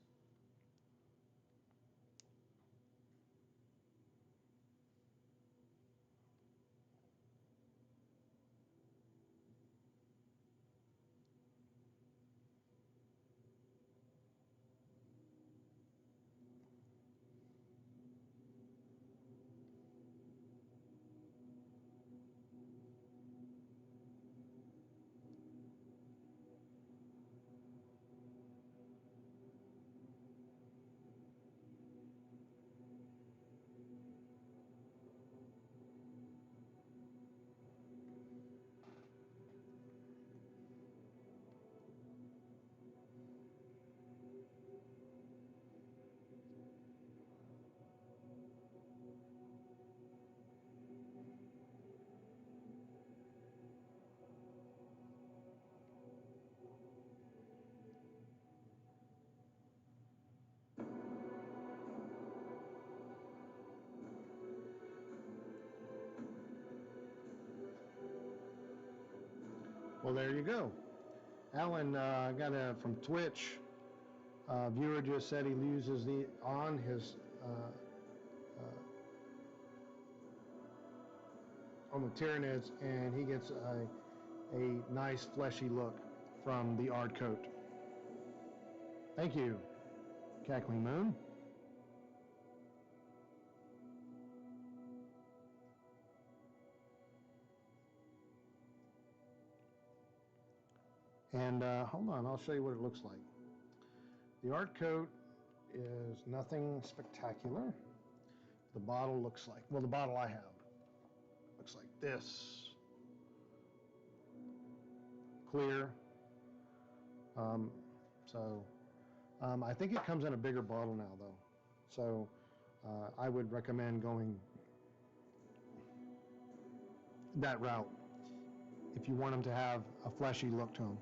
Well, there you go. Alan got a from Twitch. Viewer just said he uses the on his on the Tyranids, and he gets a nice fleshy look from the Ard coat. Thank you, Cackling Moon. And hold on, I'll show you what it looks like. The Ard coat is nothing spectacular. The bottle looks like, well, the bottle I have looks like this. Clear. I think it comes in a bigger bottle now, though. So I would recommend going that route if you want them to have a fleshy look to them.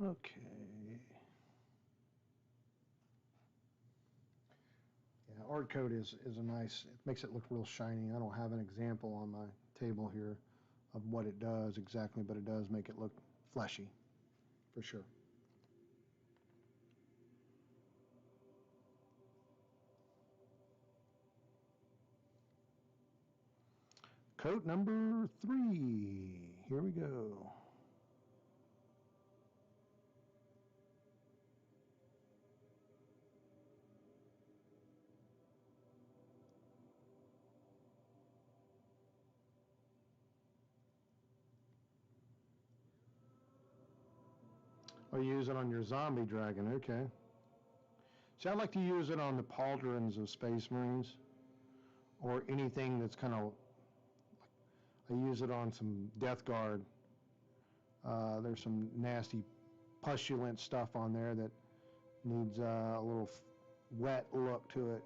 Okay. Yeah, Ard coat is a nice, it makes it look real shiny. I don't have an example on my table here of what it does exactly, but it does make it look fleshy, for sure. Coat number 3. Here we go. Oh, you use it on your zombie dragon, okay. See, I like to use it on the pauldrons of Space Marines, or anything that's kind of, I use it on some Death Guard. There's some nasty pustulent stuff on there that needs a little wet look to it.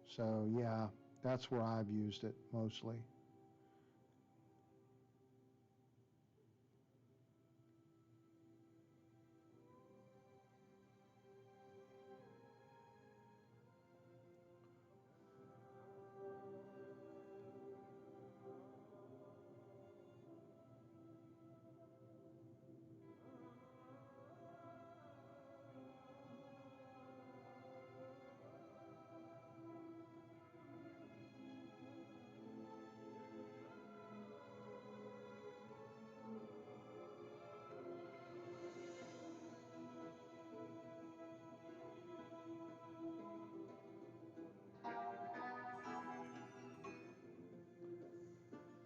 So yeah, that's where I've used it mostly.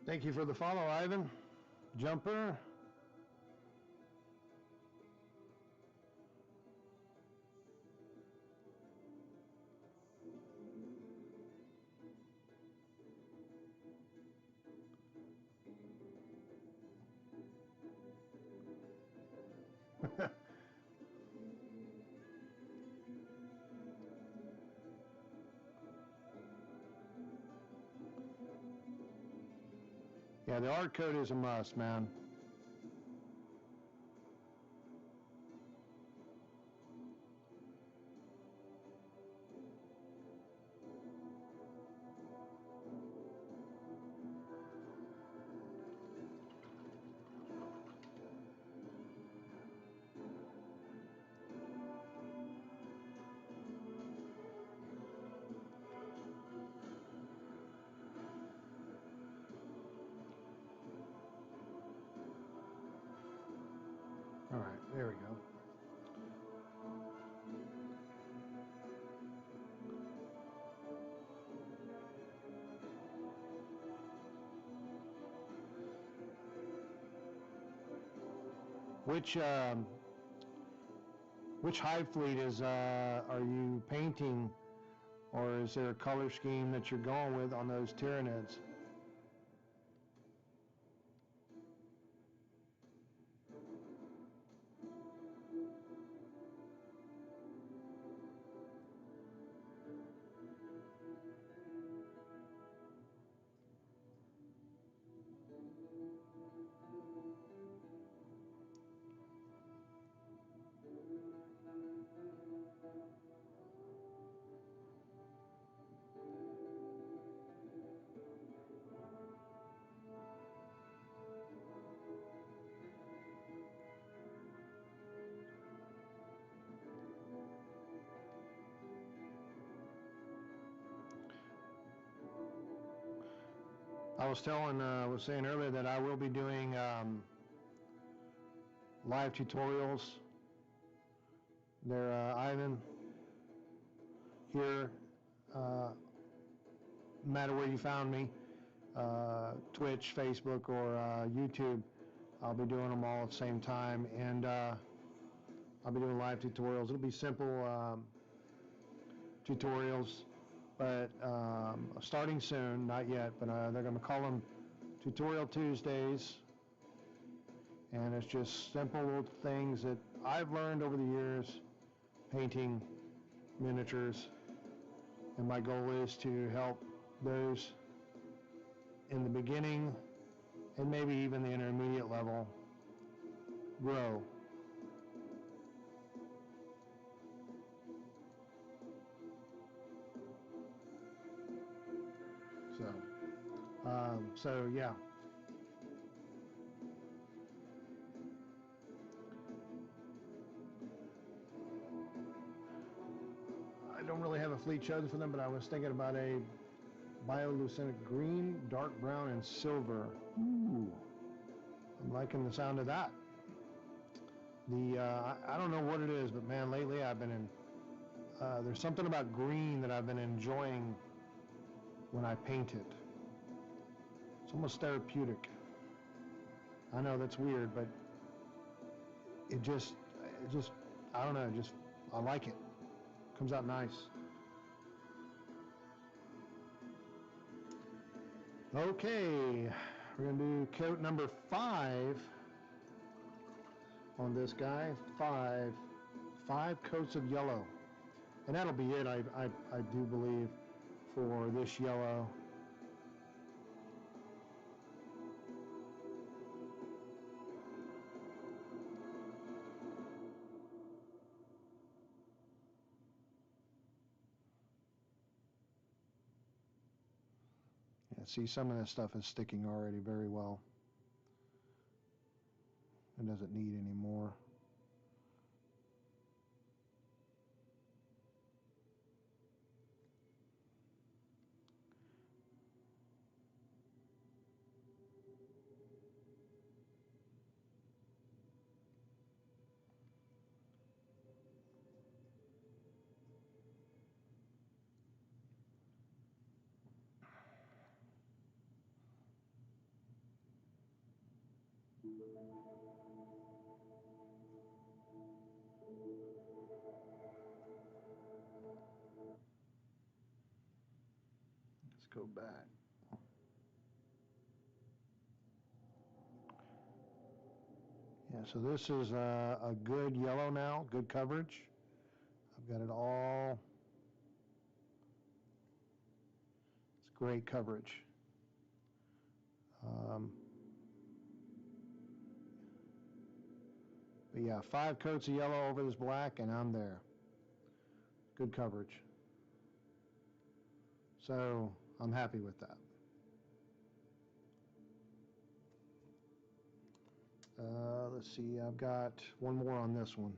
Thank you for the follow, Ivan. Jumper. Yeah, the Ard coat is a must, man. All right, there we go. Which hive fleet are you painting, or is there a color scheme that you're going with on those Tyranids? I was saying earlier that I will be doing live tutorials. They're Ivan here, no matter where you found me, Twitch, Facebook, or YouTube. I'll be doing them all at the same time, and I'll be doing live tutorials. It'll be simple tutorials, but starting soon, not yet, but they're going to call them Tutorial Tuesdays, and it's just simple little things that I've learned over the years painting miniatures, and my goal is to help those in the beginning and maybe even the intermediate level grow. So yeah. I don't really have a fleet chosen for them, but I was thinking about a bioluminescent green, dark brown, and silver. Ooh, I'm liking the sound of that. I don't know what it is, but man, lately I've been in, there's something about green that I've been enjoying when I paint it. It's almost therapeutic. I know that's weird, but it just, I don't know, I like it. Comes out nice. Okay, we're gonna do coat number 5 on this guy. 5 coats of yellow, and that'll be it. I do believe for this yellow. Yeah, see, some of this stuff is sticking already very well. It doesn't need any more. Let's go back. Yeah, so this is a good yellow now, good coverage. I've got it all. It's great coverage. But yeah, 5 coats of yellow over this black, and I'm there. Good coverage. So I'm happy with that. Let's see, I've got one more on this one.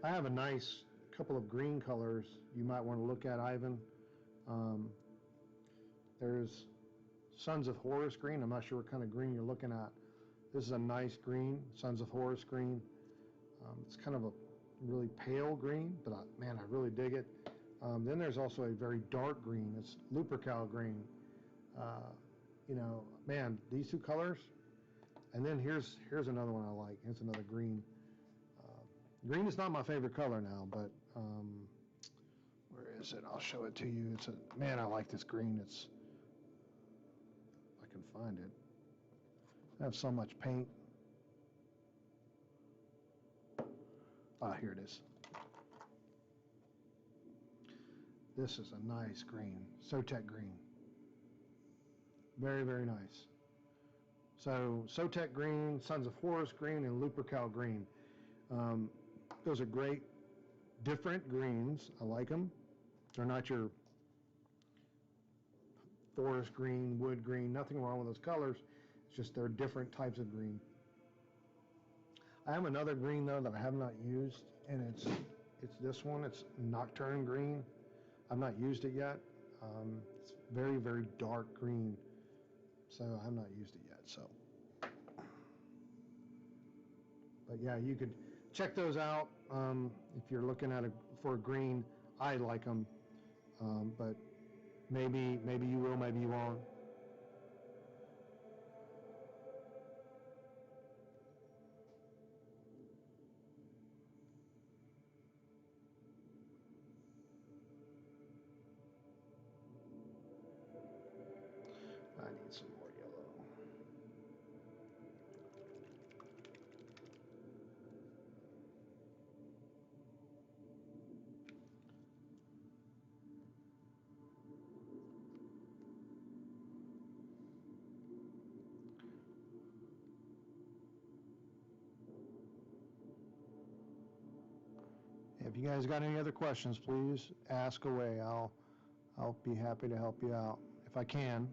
I have a nice couple of green colors you might want to look at, Ivan. Um, there's Sons of Horus green. I'm not sure what kind of green you're looking at. This is a nice green, Sons of Horus green. It's kind of a really pale green, but man, I really dig it. Then there's also a very dark green. It's Lupercal green. Man, these two colors. And then here's another one I like. Here's another green. Green is not my favorite color now, but where is it? I'll show it to you. Man, I like this green. I can find it. I have so much paint. Here it is. This is a nice green, Sotek green. Very, very nice. So Sotek green, Sons of Horus green, and Lupercal green. Those are great, different greens. I like them. They're not your forest green, wood green, nothing wrong with those colors. It's just they're different types of green. I have another green though that I have not used, and it's this one. It's Nocturne Green. I've not used it yet. It's very, very dark green, so I have not used it yet. So, but yeah, you could check those out if you're looking at for a green. I like them, but maybe you will, maybe you won't. I need some more yellow. If you guys got any other questions, please ask away. I'll be happy to help you out if I can.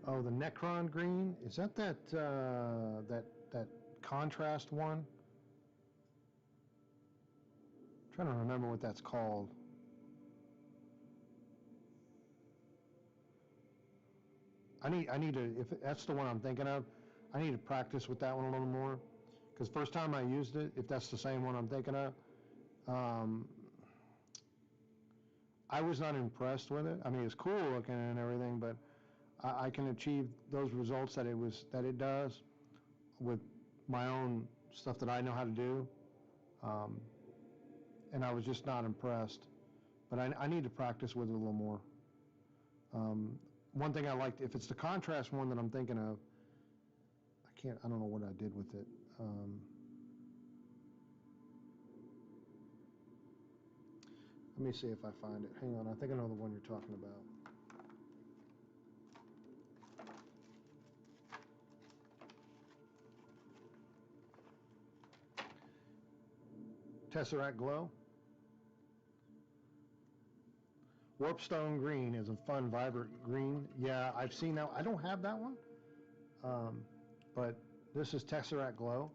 Oh, the Nocturne Green, is that that contrast one? I'm trying to remember what that's called. I need to, if that's the one I'm thinking of, I need to practice with that one a little more. Because first time I used it, if that's the same one I'm thinking of, I was not impressed with it. I mean, it's cool looking and everything, but I can achieve those results that it does with my own stuff that I know how to do. And I was just not impressed. But I need to practice with it a little more. One thing I liked, if it's the contrast one that I'm thinking of, I don't know what I did with it. Let me see if I find it. Hang on, I think I know the one you're talking about. Tesseract Glow. Warpstone Green is a fun, vibrant green. Yeah, I've seen that. I don't have that one, but this is Tesseract Glow,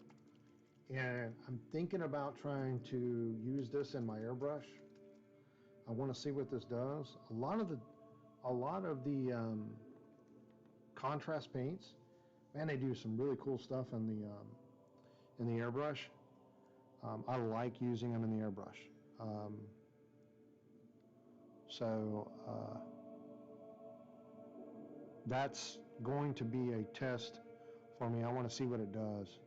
and I'm thinking about trying to use this in my airbrush. I want to see what this does. A lot of the contrast paints, man, they do some really cool stuff in the airbrush. I like using them in the airbrush. So that's going to be a test for me. I want to see what it does.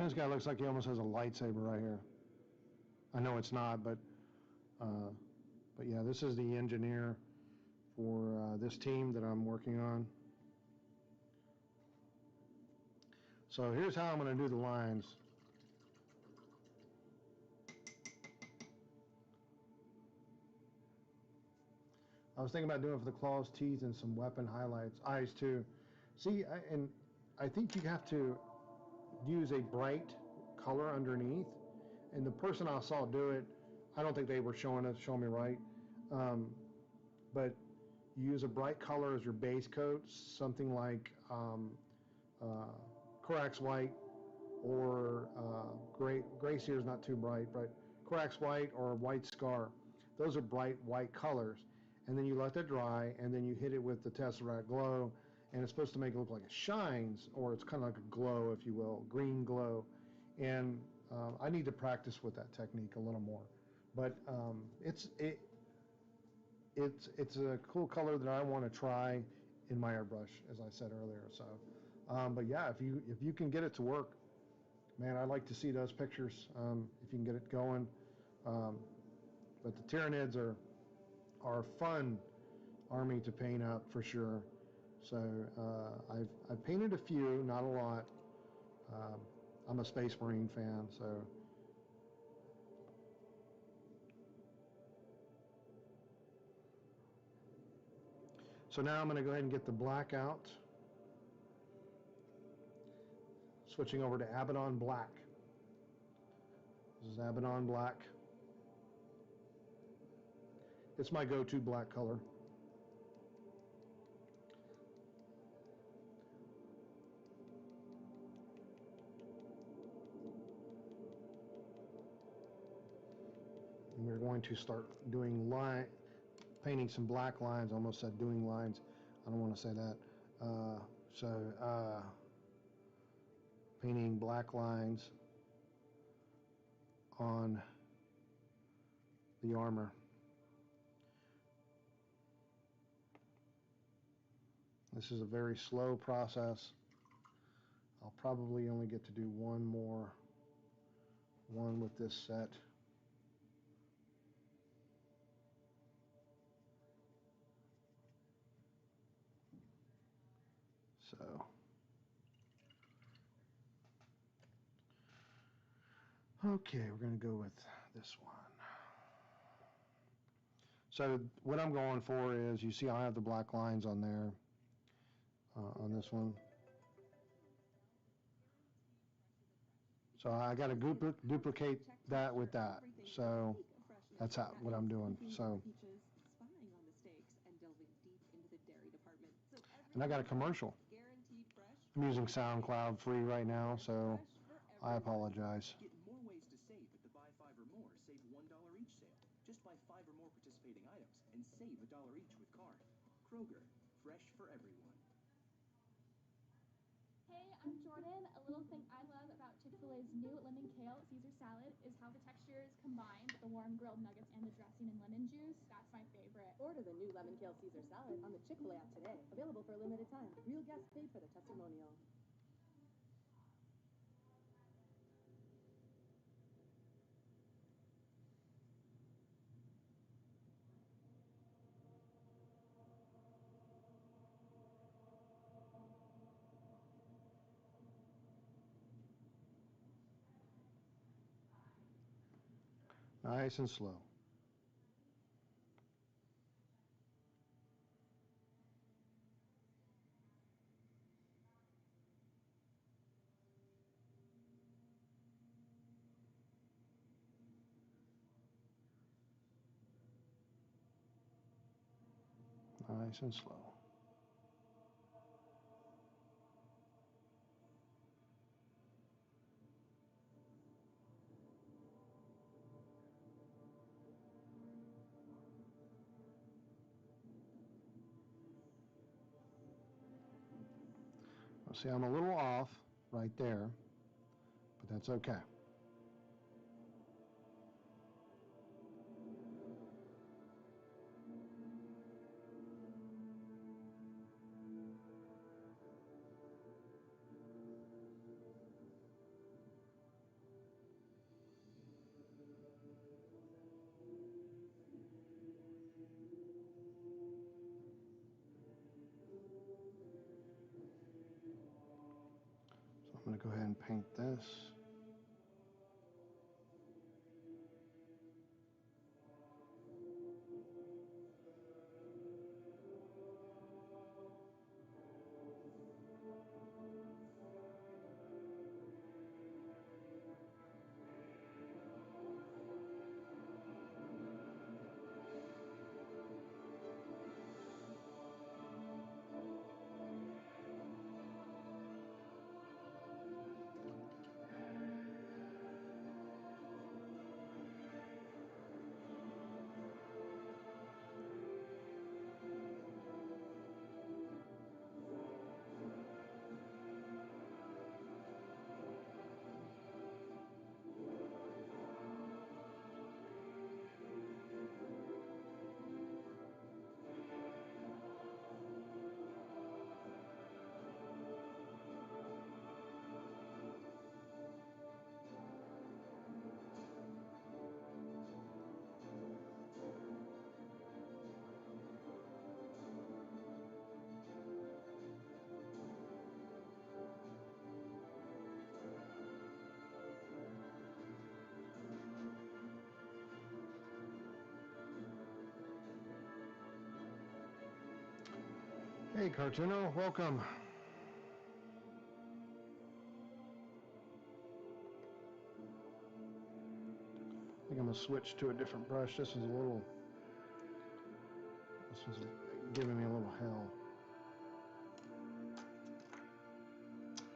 This guy looks like he almost has a lightsaber right here. I know it's not, but yeah, this is the engineer for this team that I'm working on. So here's how I'm going to do the lines. I was thinking about doing it for the claws, teeth, and some weapon highlights, eyes too. See, and I think you have to use a bright color underneath. And the person I saw do it, I don't think they were showing me right. But you use a bright color as your base coat, something like Corax white or gray. Gray here is not too bright, but Corax white or white scar. Those are bright white colors. And then you let that dry, and then you hit it with the Tesseract glow, and it's supposed to make it look like it shines, or it's kind of like a glow, if you will, green glow. And I need to practice with that technique a little more. But it's a cool color that I want to try in my airbrush, as I said earlier. So, but yeah, if you can get it to work, man, I'd like to see those pictures. If you can get it going. But the Tyranids are a fun army to paint up for sure. So I've painted a few, not a lot. I'm a Space Marine fan, so. So now I'm going to go ahead and get the black out. Switching over to Abaddon Black. This is Abaddon Black. It's my go-to black color. And we're going to start doing painting some black lines. I almost said doing lines. I don't want to say that. Painting black lines on the armor. This is a very slow process. I'll probably only get to do one with this set. So, okay, we're going to go with this one. So what I'm going for is, you see I have the black lines on there, on this one. So I got to duplicate that with that. So that's what I'm doing. So, and I got a commercial. I'm using SoundCloud free right now, so I apologize. Get more ways to save at the buy 5 or more, save $1 each sale. Just buy 5 or more participating items and save $1 each with card. Kroger, fresh for everyone. Hey, I'm Jordan. A little thing I love about Chick-fil-A's new lemon kale Caesar salad is how the textures combine with the warm grilled nuggets and the dressing and lemon juice. That's my favorite. Order the new lemon kale Caesar salad on the Chick-fil-A app today. Available for a limited time. Real guests paid for the testimonial. Nice and slow. Nice and slow. See, I'm a little off right there, but that's okay. I'm going to go ahead and paint this. Hey, Cartoono, welcome. I think I'm gonna switch to a different brush. This one's giving me a little hell.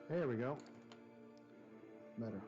There we go. Better.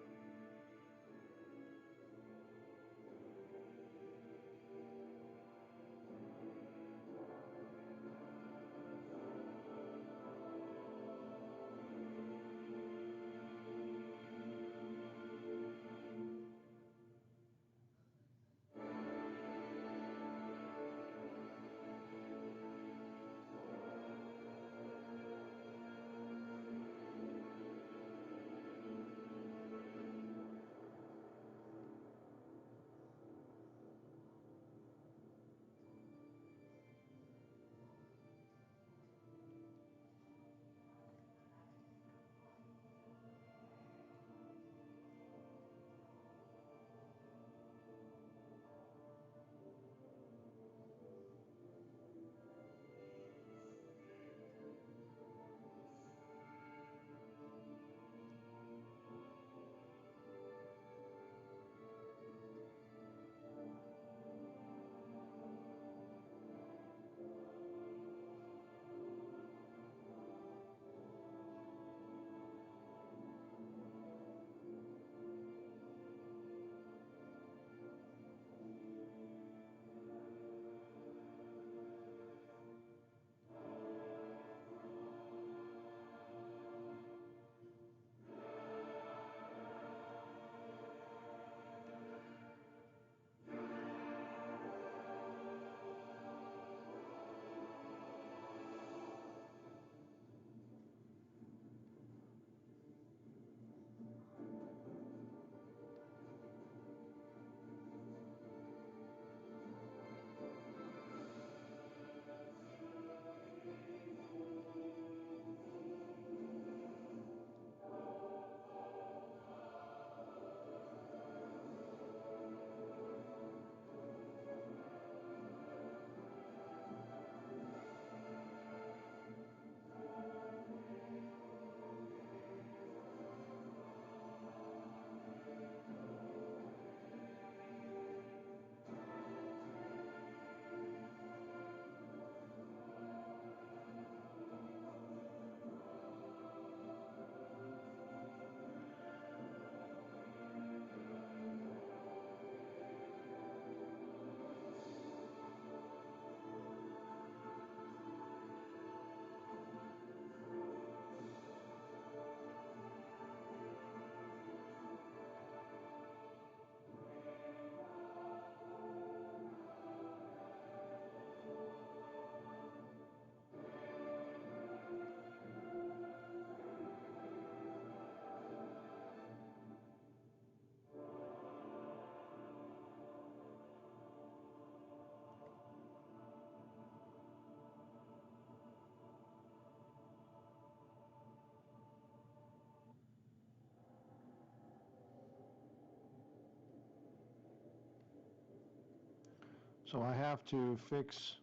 So I have to fix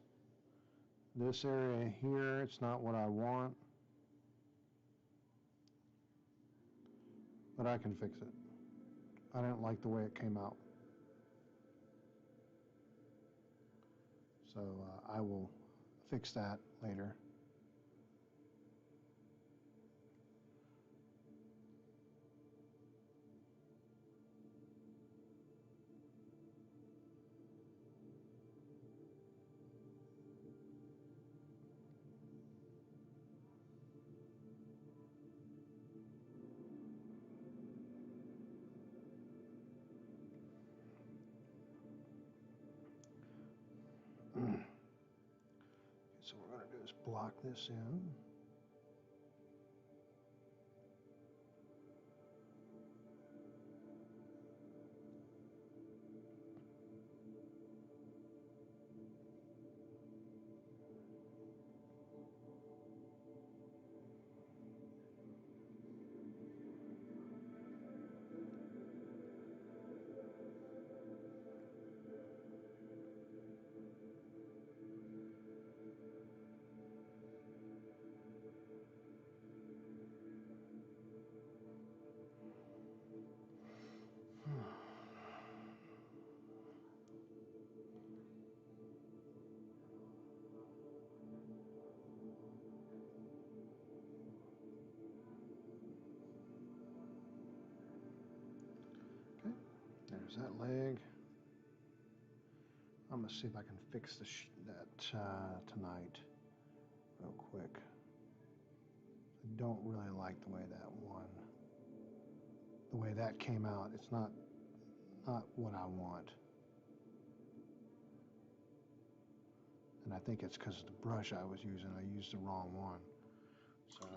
this area here. It's not what I want, but I can fix it. I didn't like the way it came out. So I will fix that later. So what we're going to do is block this in. Okay, there's that leg. I'm going to see if I can fix that tonight real quick. I don't really like the way that came out. It's not what I want. And I think it's because of the brush I was using. I used the wrong one. So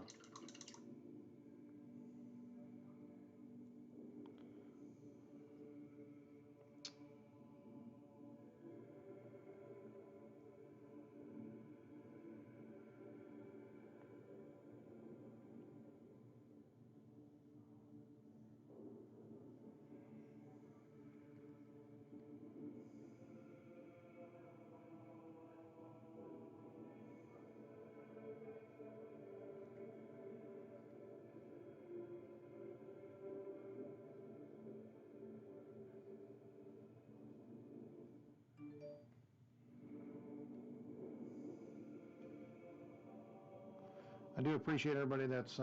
I do appreciate everybody that's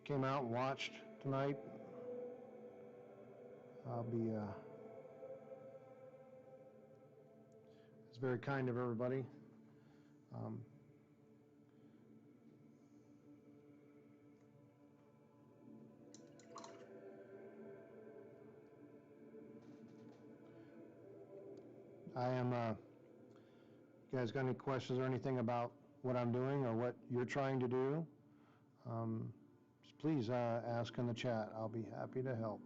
came out and watched tonight. I'll be it's very kind of everybody. I am you guys got any questions or anything about what I'm doing or what you're trying to do, please ask in the chat. I'll be happy to help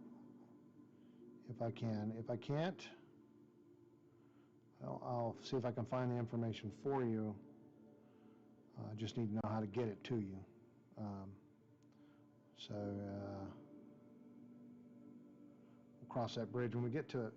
if I can. If I can't, I'll see if I can find the information for you. I just need to know how to get it to you. So we'll cross that bridge when we get to it.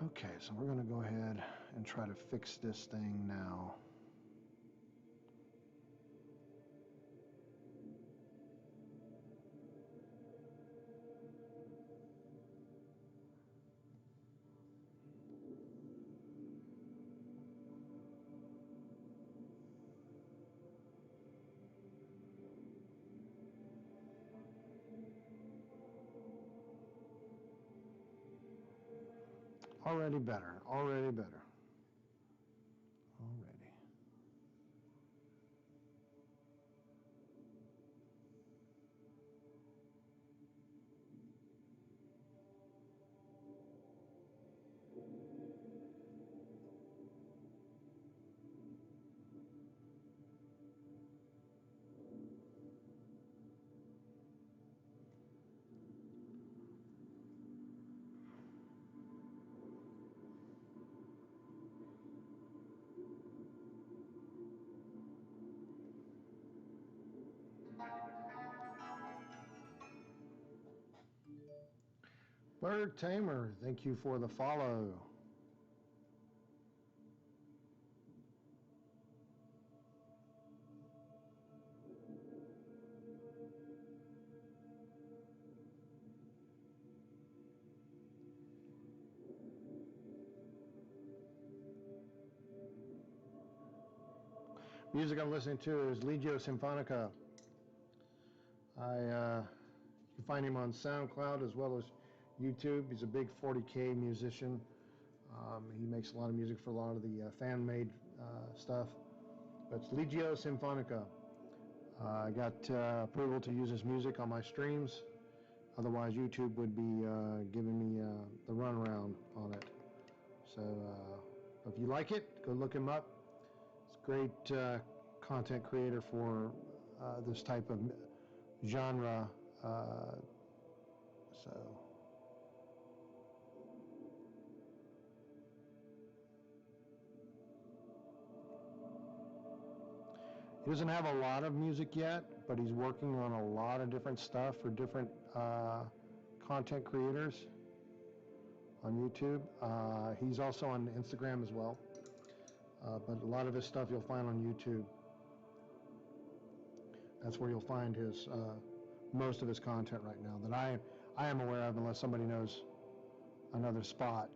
Okay, so we're going to go ahead and try to fix this thing now. Already better, already better. Already. Bird Tamer, thank you for the follow. Music I'm listening to is Legio Symphonica. You can find him on SoundCloud as well as YouTube. He's a big 40K musician. He makes a lot of music for a lot of the fan-made stuff. But it's Legio Symphonica. I got approval to use his music on my streams. Otherwise, YouTube would be giving me the runaround on it. So if you like it, go look him up. It's a great content creator for this type of genre. So he doesn't have a lot of music yet, but he's working on a lot of different stuff for different content creators on YouTube. He's also on Instagram as well, but a lot of his stuff you'll find on YouTube. That's where you'll find his most of his content right now that I am aware of, unless somebody knows another spot.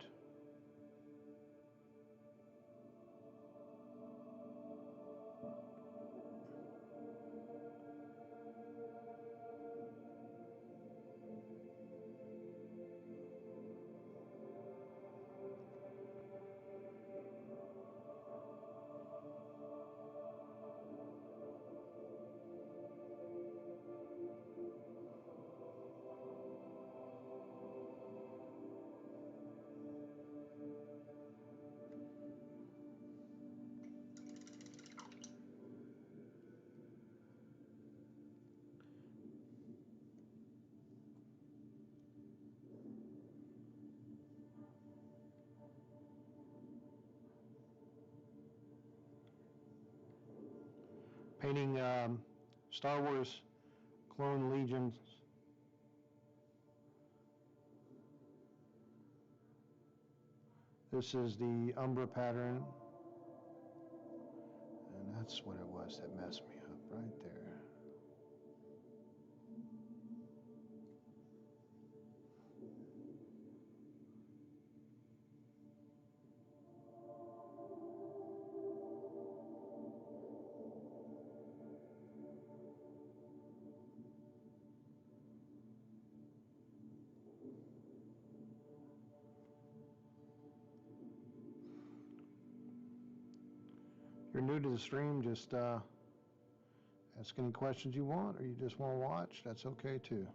Painting Star Wars Clone Legions. This is the Umbra pattern, and that's what it was that messed me up right there. If you're new to the stream, just ask any questions you want, or you just want to watch, that's okay too.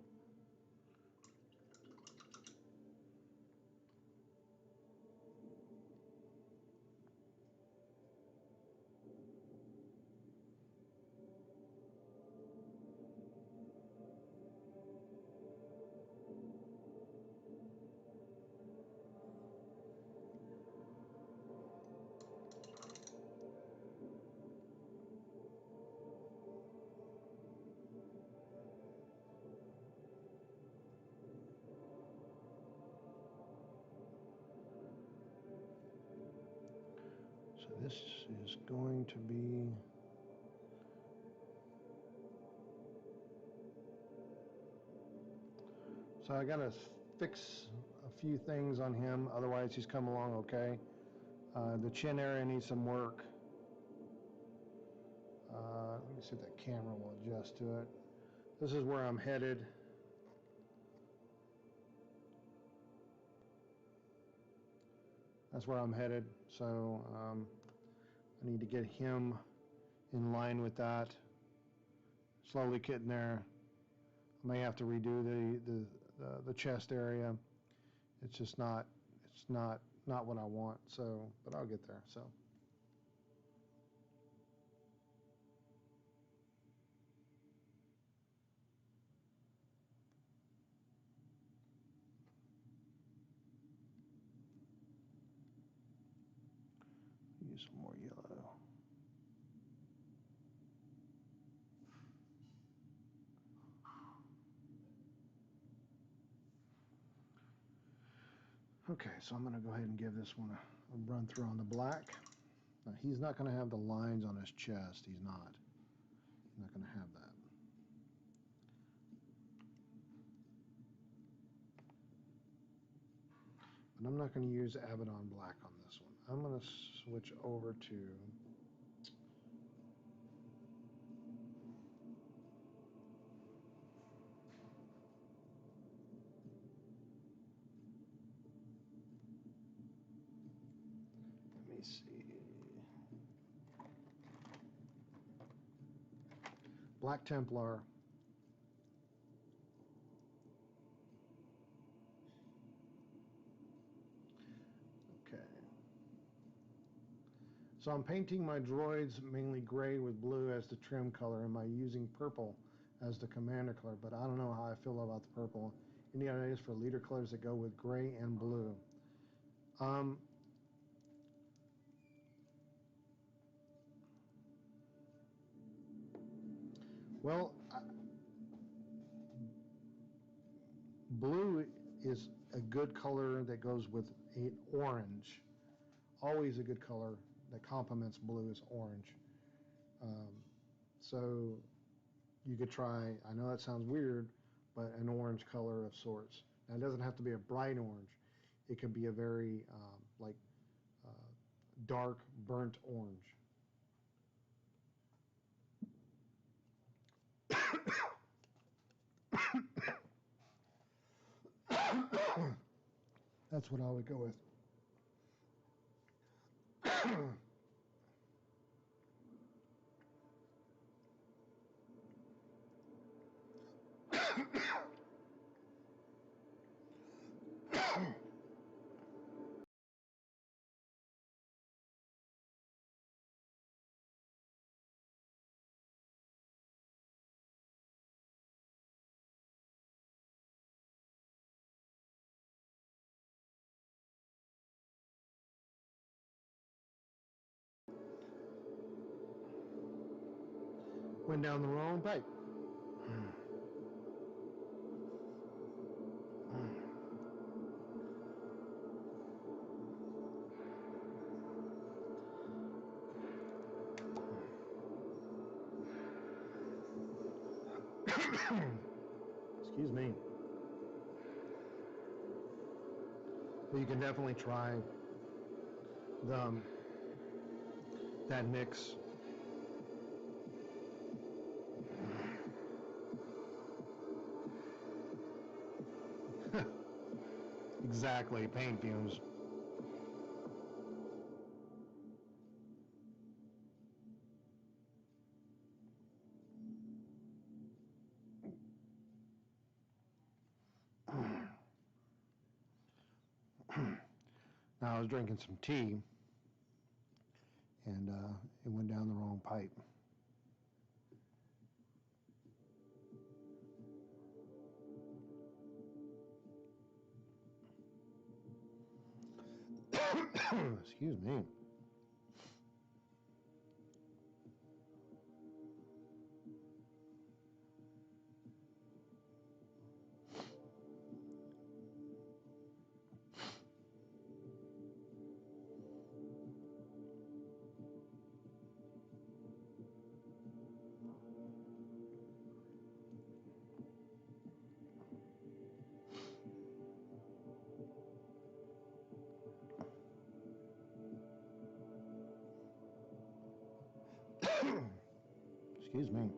So this is going to be so I gotta fix a few things on him, otherwise he's come along okay. The chin area needs some work. Let me see if that camera will adjust to it. This is where I'm headed. That's where I'm headed, so I need to get him in line with that. Slowly getting there. I may have to redo the chest area. It's just not what I want. So, but I'll get there. So. Use some more yellow. Okay, so I'm going to go ahead and give this one a run through on the black. Now, he's not going to have the lines on his chest. He's not. He's not going to have that. But I'm not going to use Abaddon black on this one. I'm going to switch over to let me see. Black Templar. Okay. So I'm painting my droids mainly gray with blue as the trim color. Am I using purple as the commander color? But I don't know how I feel about the purple. Any ideas for leader colors that go with gray and blue? Well, blue is a good color that goes with an orange. Always a good color that complements blue is orange. So you could try, I know that sounds weird, but an orange color of sorts. Now, it doesn't have to be a bright orange. It could be a very like dark burnt orange. That's what I would go with. Went down the wrong pipe. Excuse me. But you can definitely try the that mix. Exactly, paint fumes. Now I was drinking some tea, and it went down the wrong pipe. Excuse me. Excuse me.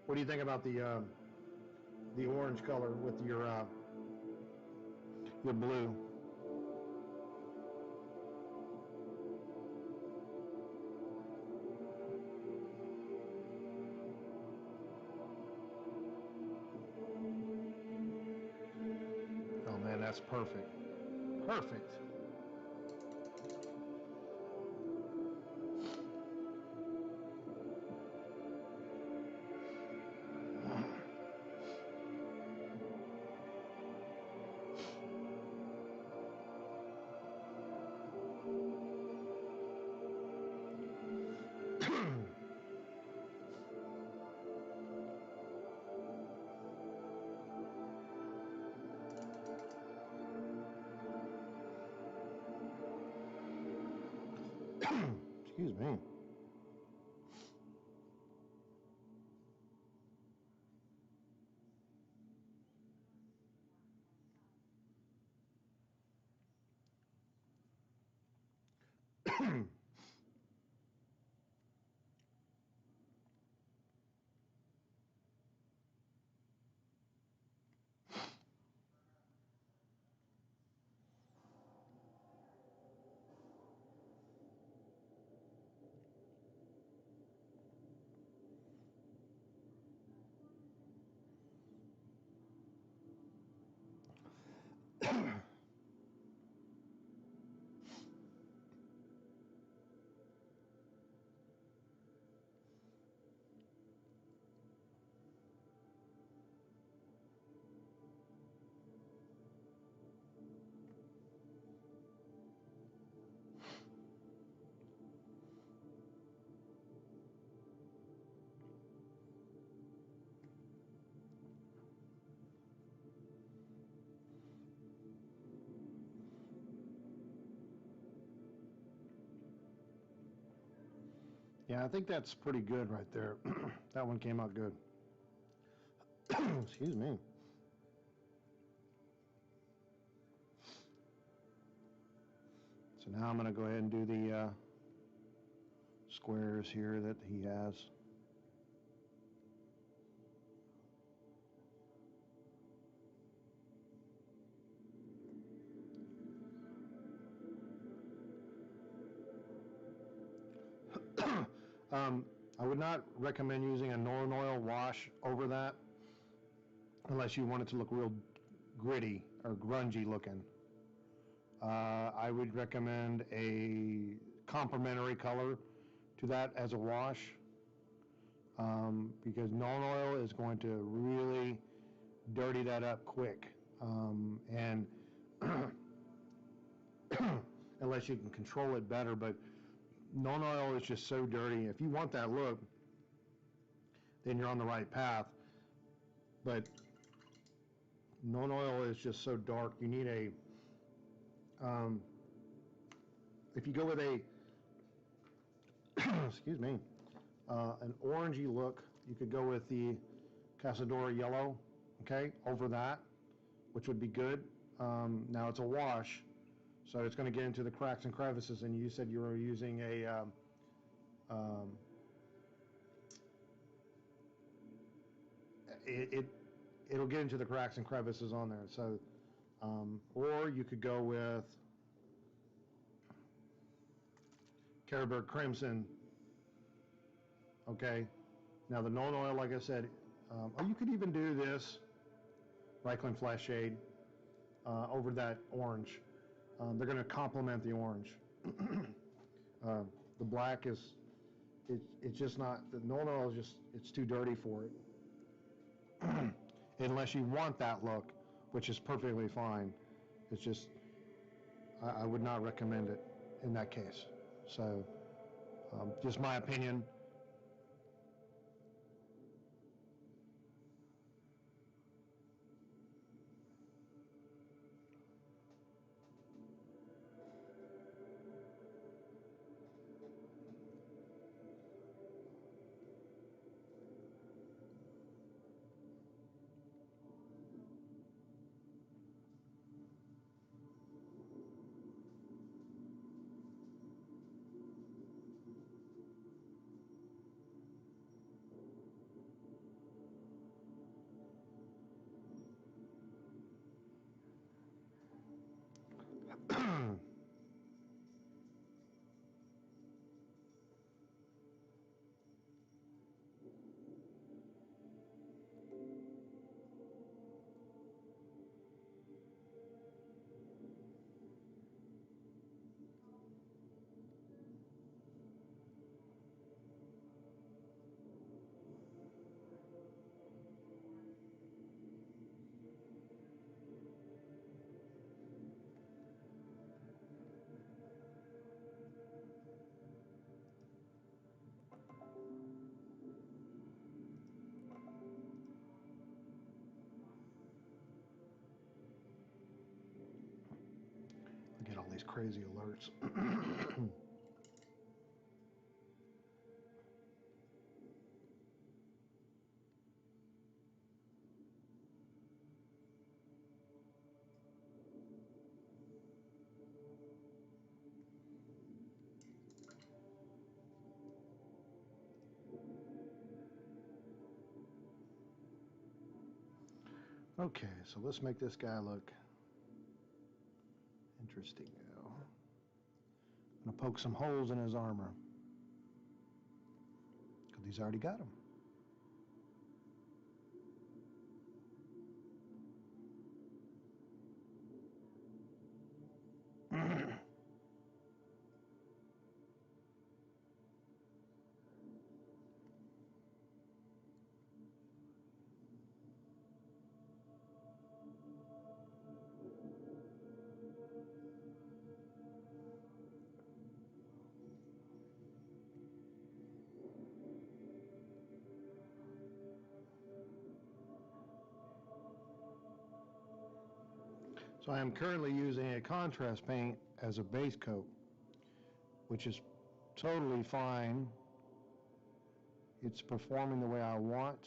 What do you think about the orange color with your blue? that's perfect. Perfect. Excuse me. Yeah, I think that's pretty good right there. That one came out good. Excuse me. So now I'm going to go ahead and do the squares here that he has. I would not recommend using a Northern Oil wash over that unless you want it to look real gritty or grungy looking. I would recommend a complementary color to that as a wash, because Northern Oil is going to really dirty that up quick, and unless you can control it better. But Northern Oil is just so dirty. If you want that look, then you're on the right path. But Northern Oil is just so dark. You need a if you go with a excuse me, an orangey look, you could go with the Casadora yellow, okay, over that, which would be good. Now it's a wash, so it's going to get into the cracks and crevices, and you said you were using a it'll get into the cracks and crevices on there. So, or you could go with Caribou Crimson. Okay. Now the Northern Oil, like I said, or you could even do this Reichland Flash Shade over that orange. They're going to complement the orange. The black is, it's just not, the Northern Oil is just, it's too dirty for it. Unless you want that look, which is perfectly fine. It's just, I would not recommend it in that case. So, just my opinion. all these crazy alerts. Okay, so let's make this guy look interesting now. I'm gonna poke some holes in his armor, because he's already got them. So I am currently using a contrast paint as a base coat, which is totally fine. It's performing the way I want.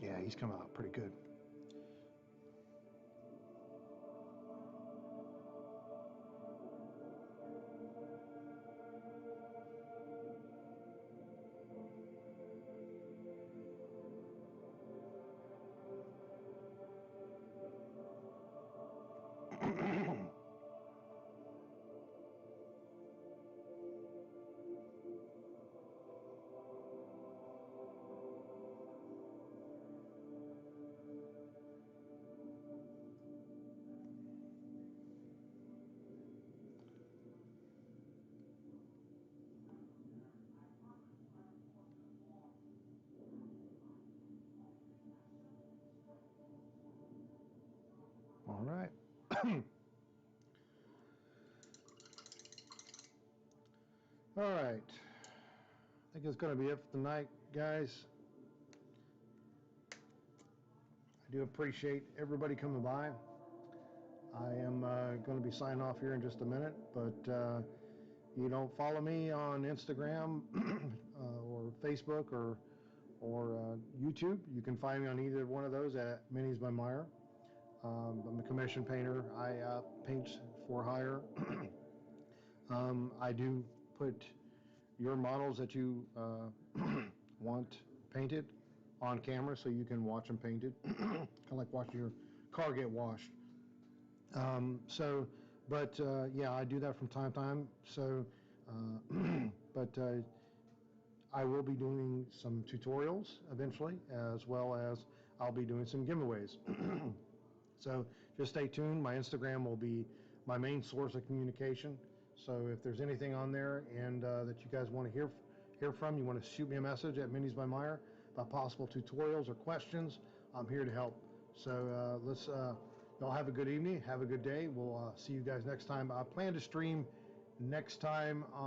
Yeah, he's come out pretty good. All right. All right. I think it's going to be it for tonight, guys. I do appreciate everybody coming by. I am going to be signing off here in just a minute, but you don't follow me on Instagram or Facebook or YouTube, you can find me on either one of those at Minis by Meyer. I'm a commission painter. I paint for hire. I do put your models that you want painted on camera so you can watch them painted, kind of like watching your car get washed. Yeah, I do that from time to time. So, I will be doing some tutorials eventually, as well as I'll be doing some giveaways. So just stay tuned. My Instagram will be my main source of communication. So if there's anything on there and that you guys want to hear from, you want to shoot me a message at Minis by Meyer about possible tutorials or questions, I'm here to help. So let's y'all have a good evening, have a good day. We'll see you guys next time. I plan to stream next time on